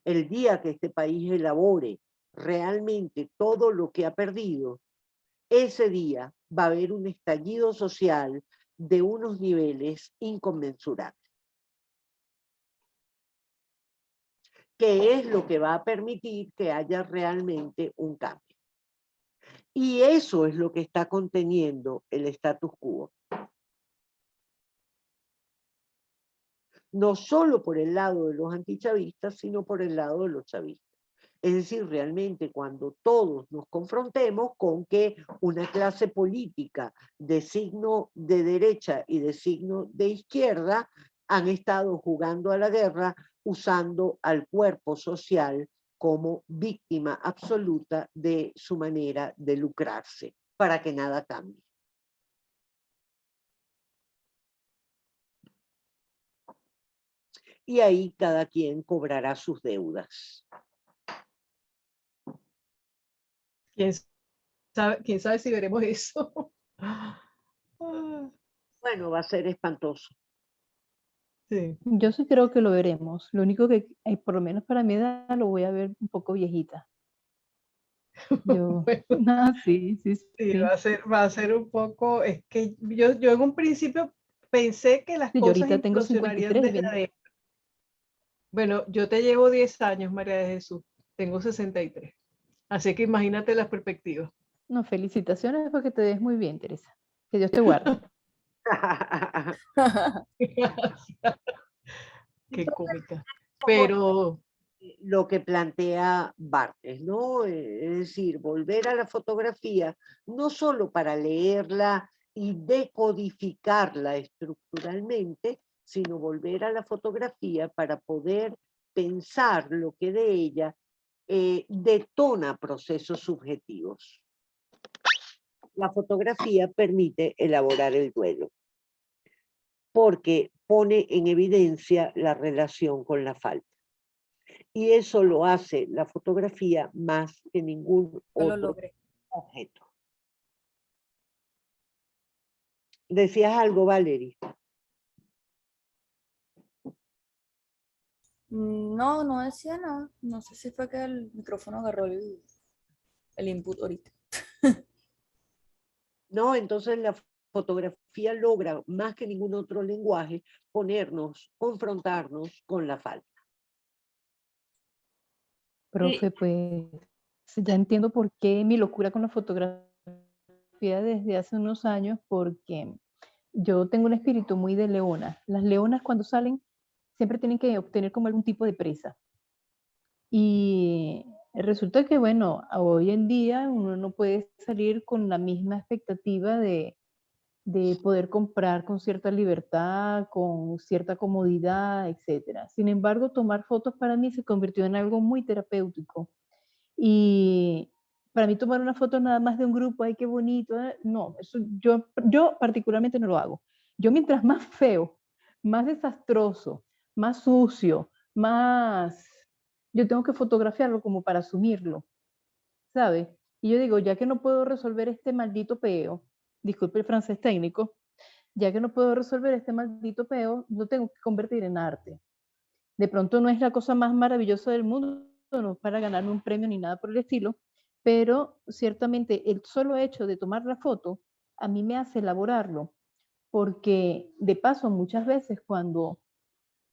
El día que este país elabore realmente todo lo que ha perdido, ese día va a haber un estallido social de unos niveles inconmensurables, que es lo que va a permitir que haya realmente un cambio. Y eso es lo que está conteniendo el status quo. No solo por el lado de los antichavistas, sino por el lado de los chavistas. Es decir, realmente cuando todos nos confrontemos con que una clase política de signo de derecha y de signo de izquierda han estado jugando a la guerra usando al cuerpo social como víctima absoluta de su manera de lucrarse para que nada cambie. Y ahí cada quien cobrará sus deudas. ¿Quién sabe si veremos eso? Bueno, va a ser espantoso. Sí. Yo sí creo que lo veremos. Lo único que, por lo menos para mi edad, lo voy a ver un poco viejita. Yo, bueno, sí. Va a ser un poco, es que yo en un principio pensé que las cosas ahorita tengo implosionarían 53, desde adentro. Bueno, yo te llevo 10 años, María de Jesús. Tengo 63. Así que imagínate las perspectivas. No, felicitaciones porque te ves muy bien, Teresa. Que Dios te guarde. Qué cómica. Pero lo que plantea Barthes, ¿no? Es decir, volver a la fotografía, no solo para leerla y decodificarla estructuralmente, sino volver a la fotografía para poder pensar lo que de ella detona procesos subjetivos. La fotografía permite elaborar el duelo, porque pone en evidencia la relación con la falta. Y eso lo hace la fotografía más que ningún otro objeto. ¿Decías algo, Valerie? No, no decía nada. No sé si fue que el micrófono agarró el input ahorita. ¿no? Entonces la fotografía logra, más que ningún otro lenguaje, confrontarnos con la falta. Profe, pues ya entiendo por qué mi locura con la fotografía desde hace unos años, porque yo tengo un espíritu muy de leona. Las leonas cuando salen siempre tienen que obtener como algún tipo de presa. Y resulta que, bueno, hoy en día uno no puede salir con la misma expectativa de poder comprar con cierta libertad, con cierta comodidad, etc. Sin embargo, tomar fotos para mí se convirtió en algo muy terapéutico. Y para mí tomar una foto nada más de un grupo, ay, qué bonito, no, eso yo particularmente no lo hago. Yo mientras más feo, más desastroso, más sucio, más... Yo tengo que fotografiarlo como para asumirlo, ¿sabes? Y yo digo, ya que no puedo resolver este maldito peo, disculpe el francés técnico, ya que no puedo resolver este maldito peo, lo tengo que convertir en arte. De pronto no es la cosa más maravillosa del mundo, no es para ganarme un premio ni nada por el estilo, pero ciertamente el solo hecho de tomar la foto a mí me hace elaborarlo, porque de paso muchas veces cuando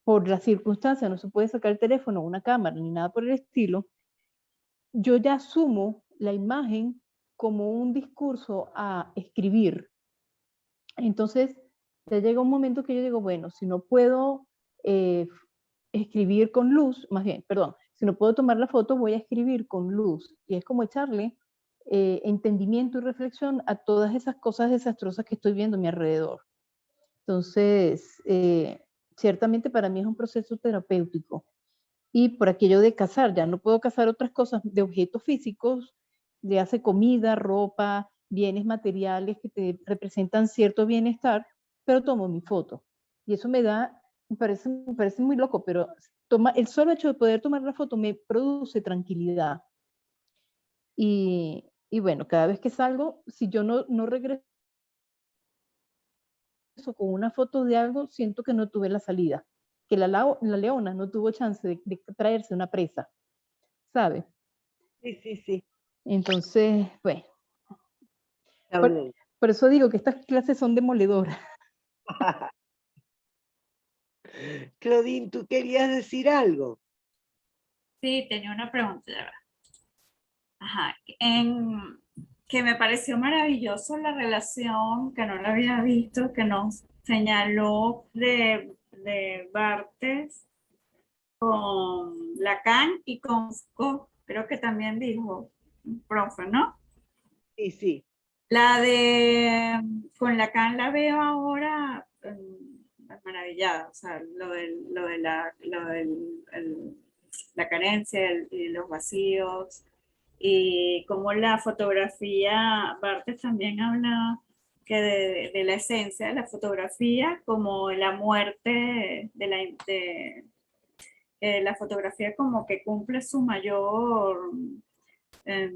por las circunstancias no se puede sacar el teléfono, una cámara ni nada por el estilo, yo ya asumo la imagen como un discurso a escribir. Entonces, ya llega un momento que yo digo, bueno, si no puedo escribir con luz, más bien, perdón, si no puedo tomar la foto, voy a escribir con luz. Y es como echarle entendimiento y reflexión a todas esas cosas desastrosas que estoy viendo a mi alrededor. Entonces, ciertamente para mí es un proceso terapéutico. Y por aquello de cazar, ya no puedo cazar otras cosas de objetos físicos, de hace comida, ropa, bienes materiales que te representan cierto bienestar, pero tomo mi foto. Y eso me parece muy loco, pero el solo hecho de poder tomar la foto me produce tranquilidad. Y bueno, cada vez que salgo, si yo no regreso con una foto de algo, siento que no tuve la salida, que la leona no tuvo chance de traerse una presa, ¿sabe? Sí, sí, sí. Entonces, bueno, Está por, bien. por eso digo que estas clases son demoledoras. Claudine, ¿tú querías decir algo? Sí, tenía una pregunta, ya va. Ajá, que me pareció maravilloso la relación que no la había visto, que nos señaló de Barthes con Lacan y con Foucault. Creo que también dijo, profe, ¿no? Sí, sí. La de con Lacan la veo ahora maravillada, o sea, la carencia y los vacíos, y como la fotografía, Barthes también habla que de la esencia de la fotografía como la muerte la fotografía como que cumple su mayor eh,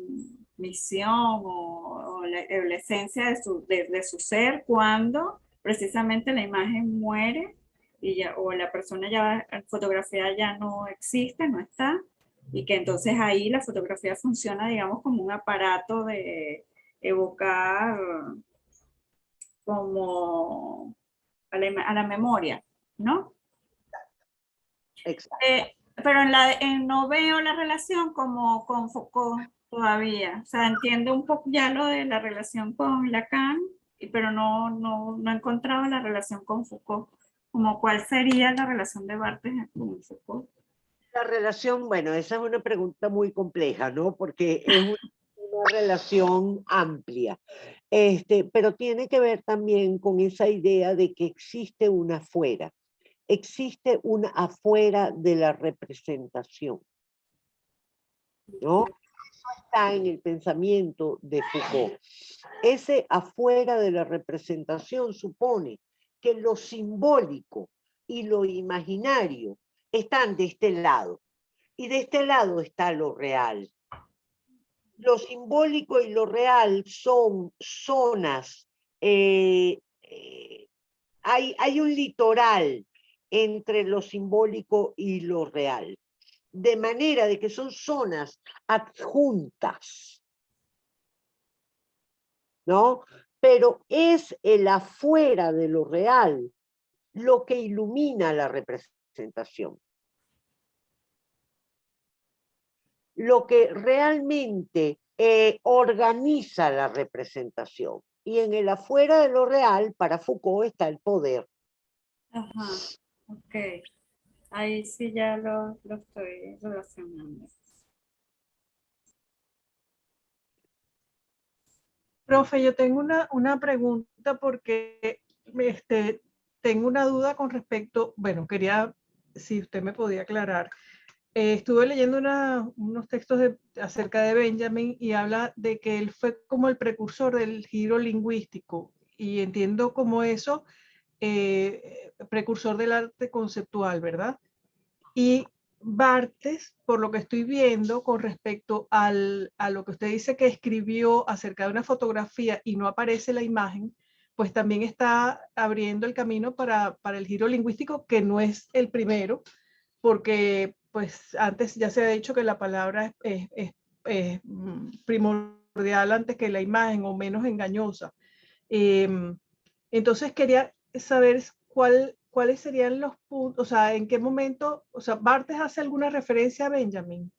misión o la esencia de su ser cuando precisamente la imagen muere y ya, o la persona ya, la fotografía ya no existe, no está, y que entonces ahí la fotografía funciona, digamos, como un aparato de evocar como a la memoria, ¿no? Exacto. Pero no veo la relación como con Foucault todavía. O sea, entiendo un poco ya lo de la relación con Lacan, pero no he encontrado la relación con Foucault. Como cuál sería la relación de Barthes con Foucault. La relación, bueno, esa es una pregunta muy compleja, ¿no? Porque es una relación amplia, pero tiene que ver también con esa idea de que existe afuera de la representación, ¿no? Eso está en el pensamiento de Foucault. Ese afuera de la representación supone que lo simbólico y lo imaginario están de este lado, y de este lado está lo real. Lo simbólico y lo real son zonas, hay un litoral entre lo simbólico y lo real, de manera de que son zonas adjuntas, ¿no? pero es el afuera de lo real lo que ilumina la representación. Lo que realmente organiza la representación. Y en el afuera de lo real, para Foucault, está el poder. Ajá, ok. Ahí sí ya lo estoy relacionando. Profe, yo tengo una pregunta porque tengo una duda con respecto, bueno, quería, si usted me podía aclarar. Estuve leyendo unos textos acerca de Benjamin y habla de que él fue como el precursor del giro lingüístico y entiendo como eso, precursor del arte conceptual, ¿verdad? Y Barthes, por lo que estoy viendo con respecto a lo que usted dice que escribió acerca de una fotografía y no aparece la imagen, pues también está abriendo el camino para el giro lingüístico, que no es el primero, porque pues antes ya se ha dicho que la palabra es primordial antes que la imagen o menos engañosa. Entonces quería saber cuáles serían los puntos, o sea, en qué momento, o sea, Barthes hace alguna referencia a Benjamin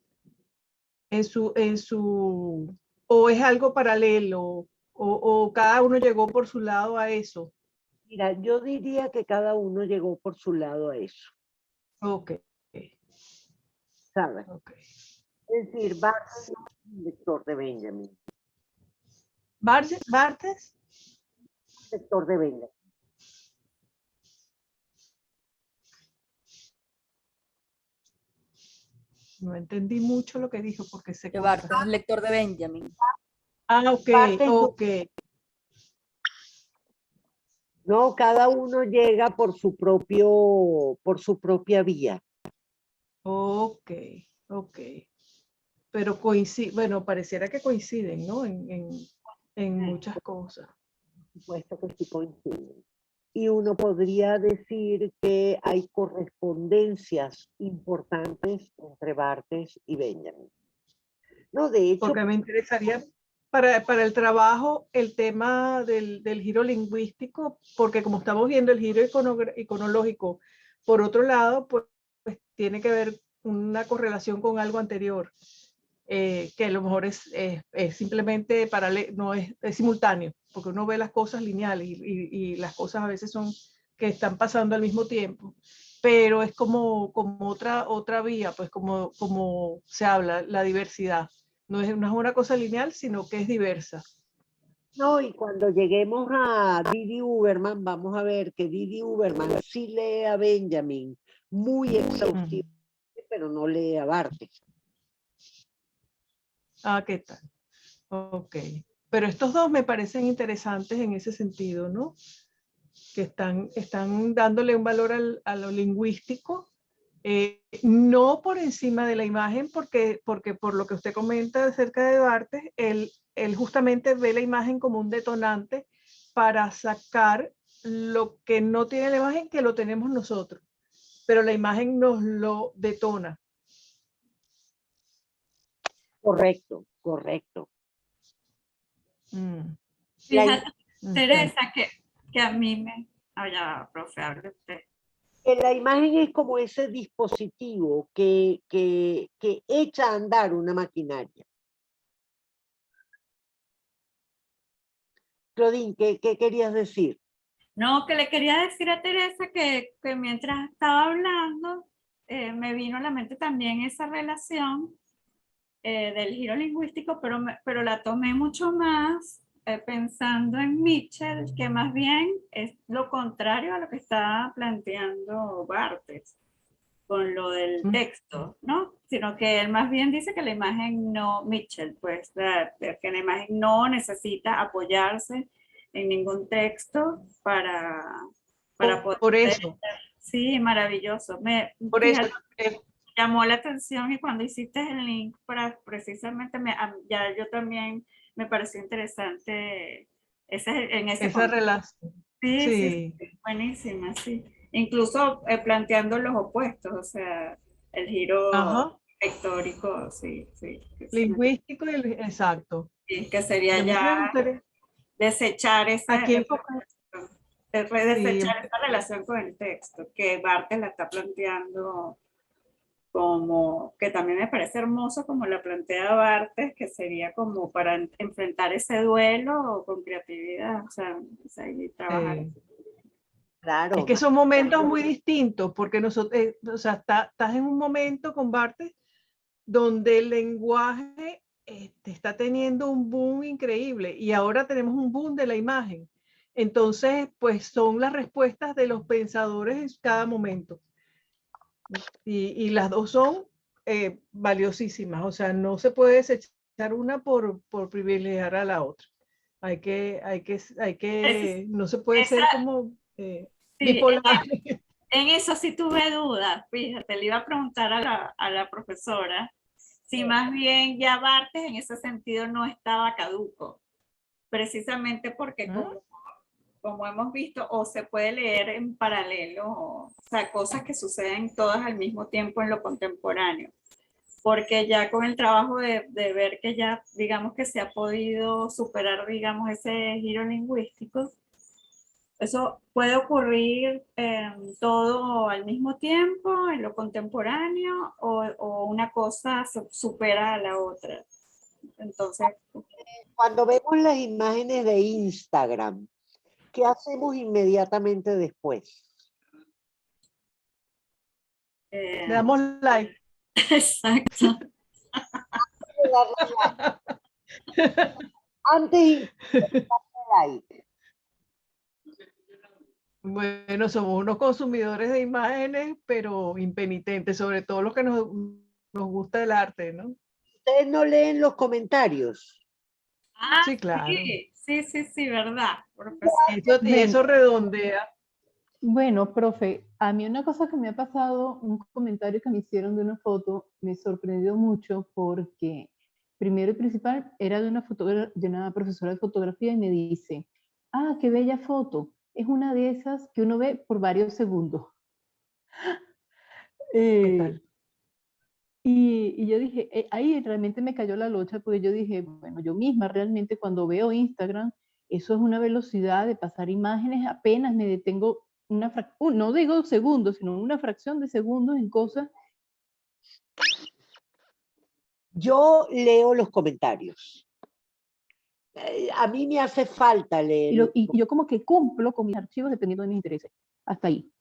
o es algo paralelo, o cada uno llegó por su lado a eso. Mira, yo diría que cada uno llegó por su lado a eso, Ok, ¿sabes? ok. Es decir, Barthes no es un lector de Benjamin, Barthes, lector de Benjamin. no entendí mucho lo que dijo porque se Que corta. Barthes es lector de Benjamin. Ah, ok, Barthes no- ok. No, cada uno llega por su propia vía. Ok, ok. Pero bueno, pareciera que coinciden, ¿no? En muchas cosas. Por supuesto que sí coinciden. Y uno podría decir que hay correspondencias importantes entre Barthes y Benjamin. No, de hecho, Porque me interesaría para el trabajo el tema del giro lingüístico, porque como estamos viendo el giro iconológico, por otro lado, pues tiene que ver una correlación con algo anterior, que a lo mejor es simplemente no es simultáneo, porque uno ve las cosas lineales y las cosas a veces son que están pasando al mismo tiempo, pero es como otra vía, pues como se habla, la diversidad. No es una cosa lineal, sino que es diversa. no, y cuando lleguemos a Didi Uberman, vamos a ver que Didi Uberman sí lee a Benjamin muy exhaustivo, pero no lee a Barthes. Ah, ¿qué tal? Ok. Pero estos dos me parecen interesantes en ese sentido, ¿no? Que están dándole un valor a lo lingüístico, no por encima de la imagen, porque por lo que usted comenta acerca de Barthes, él justamente ve la imagen como un detonante para sacar lo que no tiene la imagen, que lo tenemos nosotros, pero la imagen nos lo detona. Correcto, correcto. Fíjate, Teresa, que a mí me... Ah, ya, profe, hable usted. La imagen es como ese dispositivo que echa a andar una maquinaria. Claudine, ¿qué querías decir? No, que le quería decir a Teresa que mientras estaba hablando, me vino a la mente también esa relación del giro lingüístico, pero la tomé mucho más pensando en Mitchell, que más bien es lo contrario a lo que estaba planteando Barthes con lo del texto, ¿no? Sino que él más bien dice que la imagen no, Mitchell, pues, que la imagen no necesita apoyarse en ningún texto para poder... Por eso. Sí, maravilloso. Por eso. Llamó la atención y cuando hiciste el link para precisamente, ya yo también me pareció interesante esa relación. Sí, buenísima, sí. Incluso planteando los opuestos, o sea, el giro pictórico, sí. Lingüístico y exacto. Sí, que sería Y a mí ya me gustaría. desechar Aquí enfoca- desechar sí, esa relación con el texto, que Barthes la está planteando como, que también me parece hermoso como la plantea Barthes, que sería como para enfrentar ese duelo con creatividad, o sea, y trabajar. es Claro, que son momentos muy distintos, porque nosotros, o sea, estás en un momento con Barthes donde el lenguaje está teniendo un boom increíble y ahora tenemos un boom de la imagen. Entonces, pues son las respuestas de los pensadores en cada momento. Y las dos son valiosísimas, o sea, no se puede desechar una por privilegiar a la otra. No se puede Esa, ser como sí, bipolar. en eso sí tuve dudas, fíjate, le iba a preguntar a la profesora si más bien ya Barthes en ese sentido no estaba caduco, precisamente porque como hemos visto, o se puede leer en paralelo, o sea, cosas que suceden todas al mismo tiempo en lo contemporáneo, porque ya con el trabajo de ver que ya, digamos que se ha podido superar, digamos, ese giro lingüístico, eso puede ocurrir todo al mismo tiempo, en lo contemporáneo, o una cosa supera a la otra. Entonces, cuando vemos las imágenes de Instagram, ¿qué hacemos inmediatamente después? Le damos like. exacto. Antes de like. Bueno, somos unos consumidores de imágenes, pero impenitentes, sobre todo los que nos gusta el arte, ¿no? Ustedes no leen los comentarios. Ah, Sí, claro. sí, verdad, profesor. Y eso redondea. Bueno, profe, a mí una cosa que me ha pasado, un comentario que me hicieron de una foto, me sorprendió mucho porque, primero y principal, era de una profesora de fotografía y me dice, ah, qué bella foto, es una de esas que uno ve por varios segundos. ¿Qué Eh, tal? y yo dije, ahí realmente me cayó la locha porque yo dije, bueno, yo misma realmente cuando veo Instagram, eso es una velocidad de pasar imágenes, apenas me detengo no digo segundos, sino una fracción de segundos en cosas. Yo leo los comentarios. A mí me hace falta leer. Y yo como que cumplo con mis archivos dependiendo de mis intereses. Hasta ahí.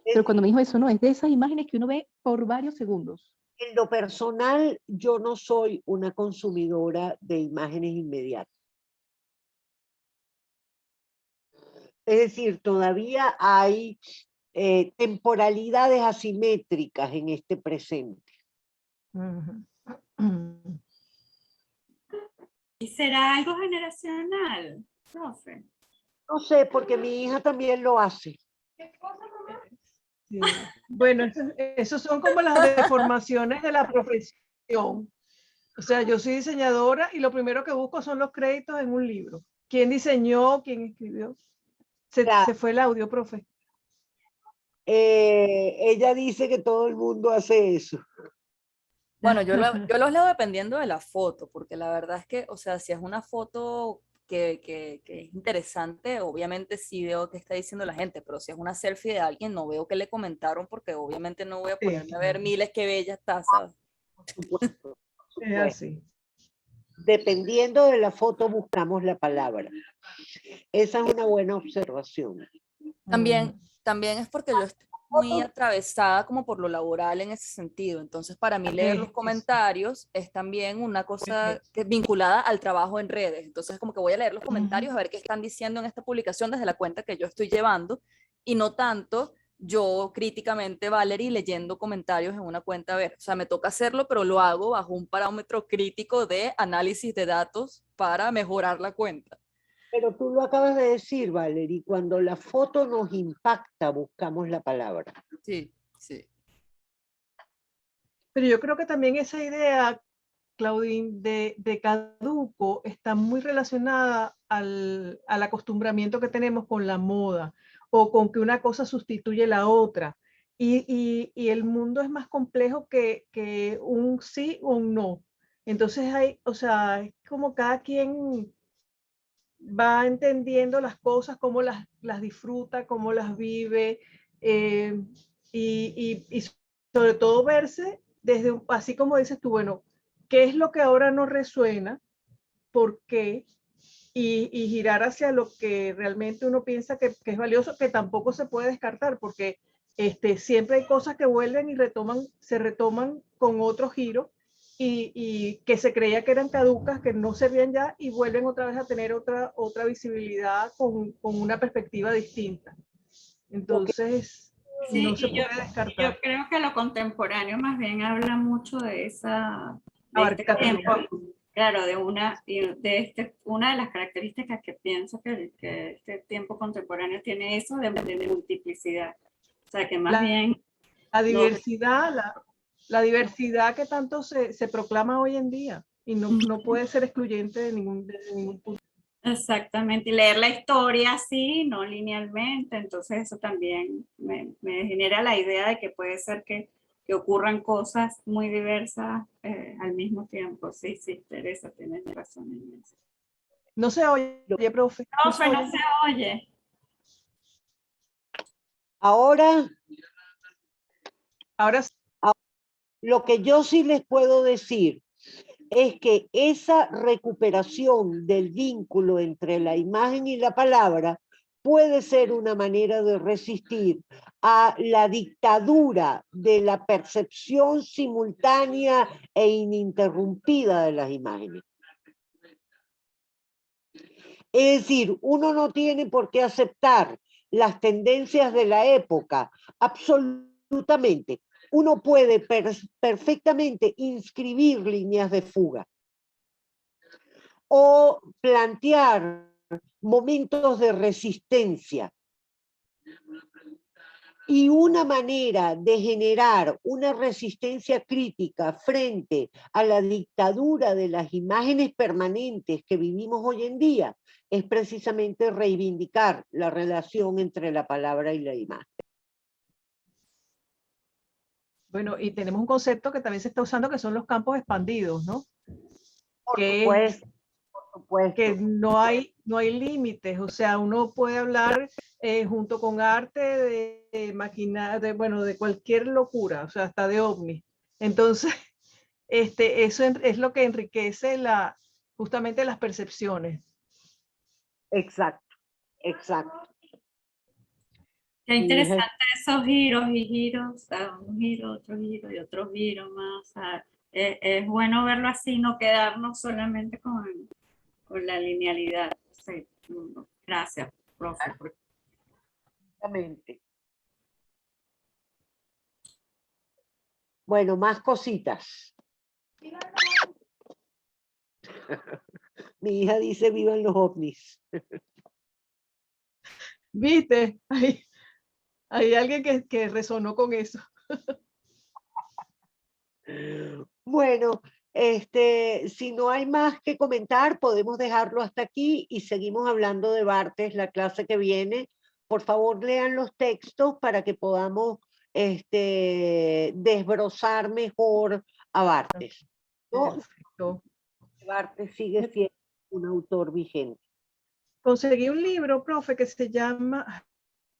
Pero Es- cuando me dijo eso, no, es de esas imágenes que uno ve por varios segundos. En lo personal, yo no soy una consumidora de imágenes inmediatas. Es decir, todavía hay temporalidades asimétricas en este presente. ¿Y será algo generacional, profe? No sé, porque mi hija también lo hace. Sí. Bueno, esos son como las deformaciones de la profesión. O sea, yo soy diseñadora y lo primero que busco son los créditos en un libro. ¿Quién diseñó? ¿Quién escribió? Se fue el audio, profe. Ella dice que todo el mundo hace eso. Bueno, yo los leo dependiendo de la foto, porque la verdad es que, o sea, si es una foto que es interesante, obviamente sí veo qué está diciendo la gente, pero si es una selfie de alguien, no veo qué le comentaron, porque obviamente no voy a Sí, ponerme a ver miles que bella está, ¿sabes? Por supuesto, por es supuesto. así. Dependiendo de la foto, buscamos la palabra. Esa es una buena observación. También es porque yo estoy muy atravesada como por lo laboral en ese sentido. Entonces, para mí leer los comentarios es también una cosa que es vinculada al trabajo en redes. Entonces, como que voy a leer los comentarios a ver qué están diciendo en esta publicación desde la cuenta que yo estoy llevando y no tanto yo críticamente, Valerie, leyendo comentarios en una cuenta. A ver, o sea, me toca hacerlo, pero lo hago bajo un parámetro crítico de análisis de datos para mejorar la cuenta. Pero tú lo acabas de decir, Valerie, cuando la foto nos impacta, buscamos la palabra. Sí, sí. Pero yo creo que también esa idea, Claudine, de caduco está muy relacionada al acostumbramiento que tenemos con la moda o con que una cosa sustituye la otra. Y el mundo es más complejo que un sí o un no. Entonces hay, o sea, es como cada quien va entendiendo las cosas, cómo las disfruta, cómo las vive, y sobre todo verse desde, así como dices tú, bueno, ¿qué es lo que ahora no resuena? ¿Por qué? Y girar hacia lo que realmente uno piensa que es valioso, que tampoco se puede descartar, porque siempre hay cosas que vuelven y se retoman con otro giro, y que se creía que eran caducas, que no servían ya, y vuelven otra vez a tener otra visibilidad con una perspectiva distinta. Entonces, Sí, no se y yo puede descartar. creo que lo contemporáneo más bien habla mucho de este Abarcativo. tiempo, claro, una de las características que pienso que este tiempo contemporáneo tiene eso de multiplicidad. O sea, que más bien La diversidad, la diversidad que tanto se proclama hoy en día, y no puede ser excluyente de ningún punto. exactamente, y leer la historia así, no linealmente, entonces eso también me genera la idea de que puede ser que ocurran cosas muy diversas al mismo tiempo. Sí, sí, Teresa, tienes razón en eso. No se oye, profe. No, pues no se oye. Ahora, Ahora lo que yo sí les puedo decir es que esa recuperación del vínculo entre la imagen y la palabra puede ser una manera de resistir a la dictadura de la percepción simultánea e ininterrumpida de las imágenes. Es decir, uno no tiene por qué aceptar las tendencias de la época, absolutamente. Uno puede perfectamente inscribir líneas de fuga o plantear momentos de resistencia. Y una manera de generar una resistencia crítica frente a la dictadura de las imágenes permanentes que vivimos hoy en día es precisamente reivindicar la relación entre la palabra y la imagen. bueno, y tenemos un concepto que también se está usando, que son los campos expandidos, ¿no? Por Que supuesto. que no hay límites, o sea, uno puede hablar junto con arte de maquinar, bueno, de cualquier locura, o sea, hasta de ovni. Entonces, eso es lo que enriquece justamente las percepciones. Exacto, exacto. Qué interesante esos giros y giros, un giro, otro giro y otro giro más. O sea, es bueno verlo así, no quedarnos solamente con la linealidad. Sí. Gracias, profe. Exactamente. Bueno, más cositas. Mi hija dice vivan los ovnis. ¿Viste? Hay alguien que resonó con eso. Bueno, si no hay más que comentar, podemos dejarlo hasta aquí y seguimos hablando de Barthes la clase que viene. Por favor, lean los textos para que podamos desbrozar mejor a Barthes. ¿No? Perfecto. Barthes sigue siendo un autor vigente. Conseguí un libro, profe, que se llama,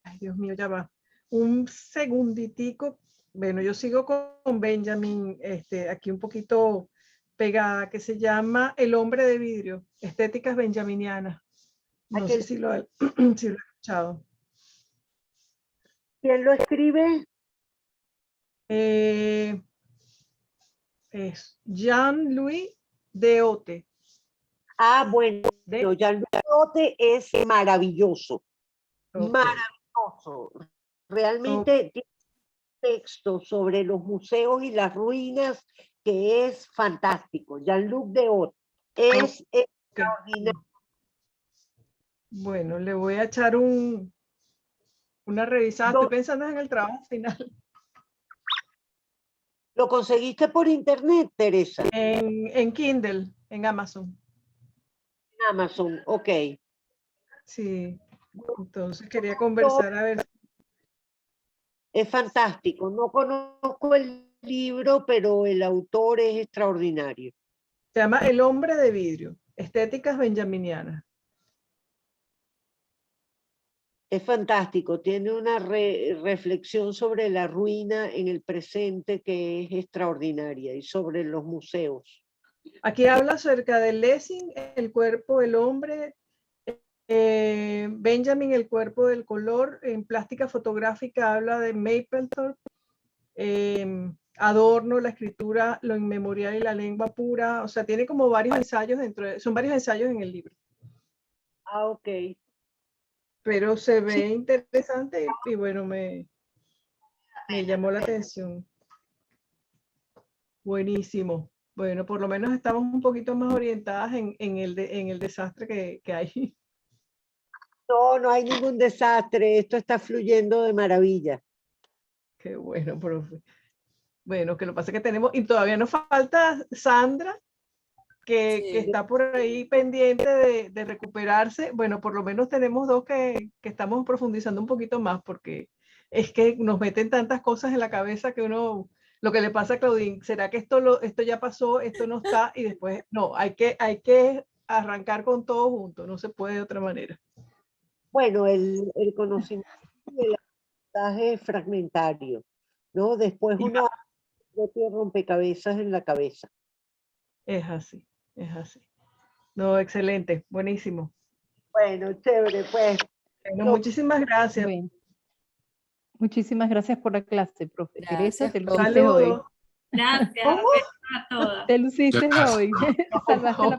ay Dios mío, ya va, un segunditico. Bueno, yo sigo con Benjamin, aquí un poquito pegada, que se llama El hombre de vidrio, estéticas benjaminianas. No sé si lo he escuchado. ¿Quién lo escribe? Es Jean-Louis Deotte. Ah, bueno, Jean-Louis Deotte es maravilloso. Okay. Maravilloso. Realmente tiene un texto sobre los museos y las ruinas que es fantástico. Jean-Luc Deotte es extraordinario. Bueno, le voy a echar una revisada. Estoy pensando en el trabajo final. ¿Lo conseguiste por internet, Teresa? En Kindle, en Amazon. En Amazon, ok. Sí, entonces quería conversar a ver. Es fantástico. No conozco el libro, pero el autor es extraordinario. Se llama El hombre de vidrio, estéticas benjaminianas. Es fantástico, tiene una reflexión sobre la ruina en el presente que es extraordinaria y sobre los museos. Aquí habla acerca de Lessing, el cuerpo del hombre, Benjamin, el cuerpo del color. En plástica fotográfica habla de Mapplethorpe, Adorno, la escritura, lo inmemorial y la lengua pura. O sea, tiene como varios ensayos son varios ensayos en el libro. Ah, ok. Pero se ve interesante y bueno, me llamó la atención. Buenísimo. Bueno, por lo menos estamos un poquito más orientadas en el desastre que hay. No, no hay ningún desastre, esto está fluyendo de maravilla. Qué bueno, profe. Bueno, que lo que pasa es que tenemos, y todavía nos falta Sandra, que está por ahí pendiente de recuperarse. Bueno, por lo menos tenemos dos que estamos profundizando un poquito más, porque es que nos meten tantas cosas en la cabeza que uno, lo que le pasa a Claudine, ¿será que esto ya pasó, esto no está? Y después, no, hay que arrancar con todo junto, no se puede de otra manera. Bueno, el conocimiento del aprendizaje es fragmentario, ¿no? Después uno hace su propio rompecabezas en la cabeza. Es así, es así. No, excelente, buenísimo. Bueno, chévere, pues. Bueno, muchísimas gracias. Bueno, muchísimas gracias por la clase, profe. Teresa, Gracias, te profe. luciste hoy. Gracias. Besos a todas. Te luciste hoy. Salvaste la patria.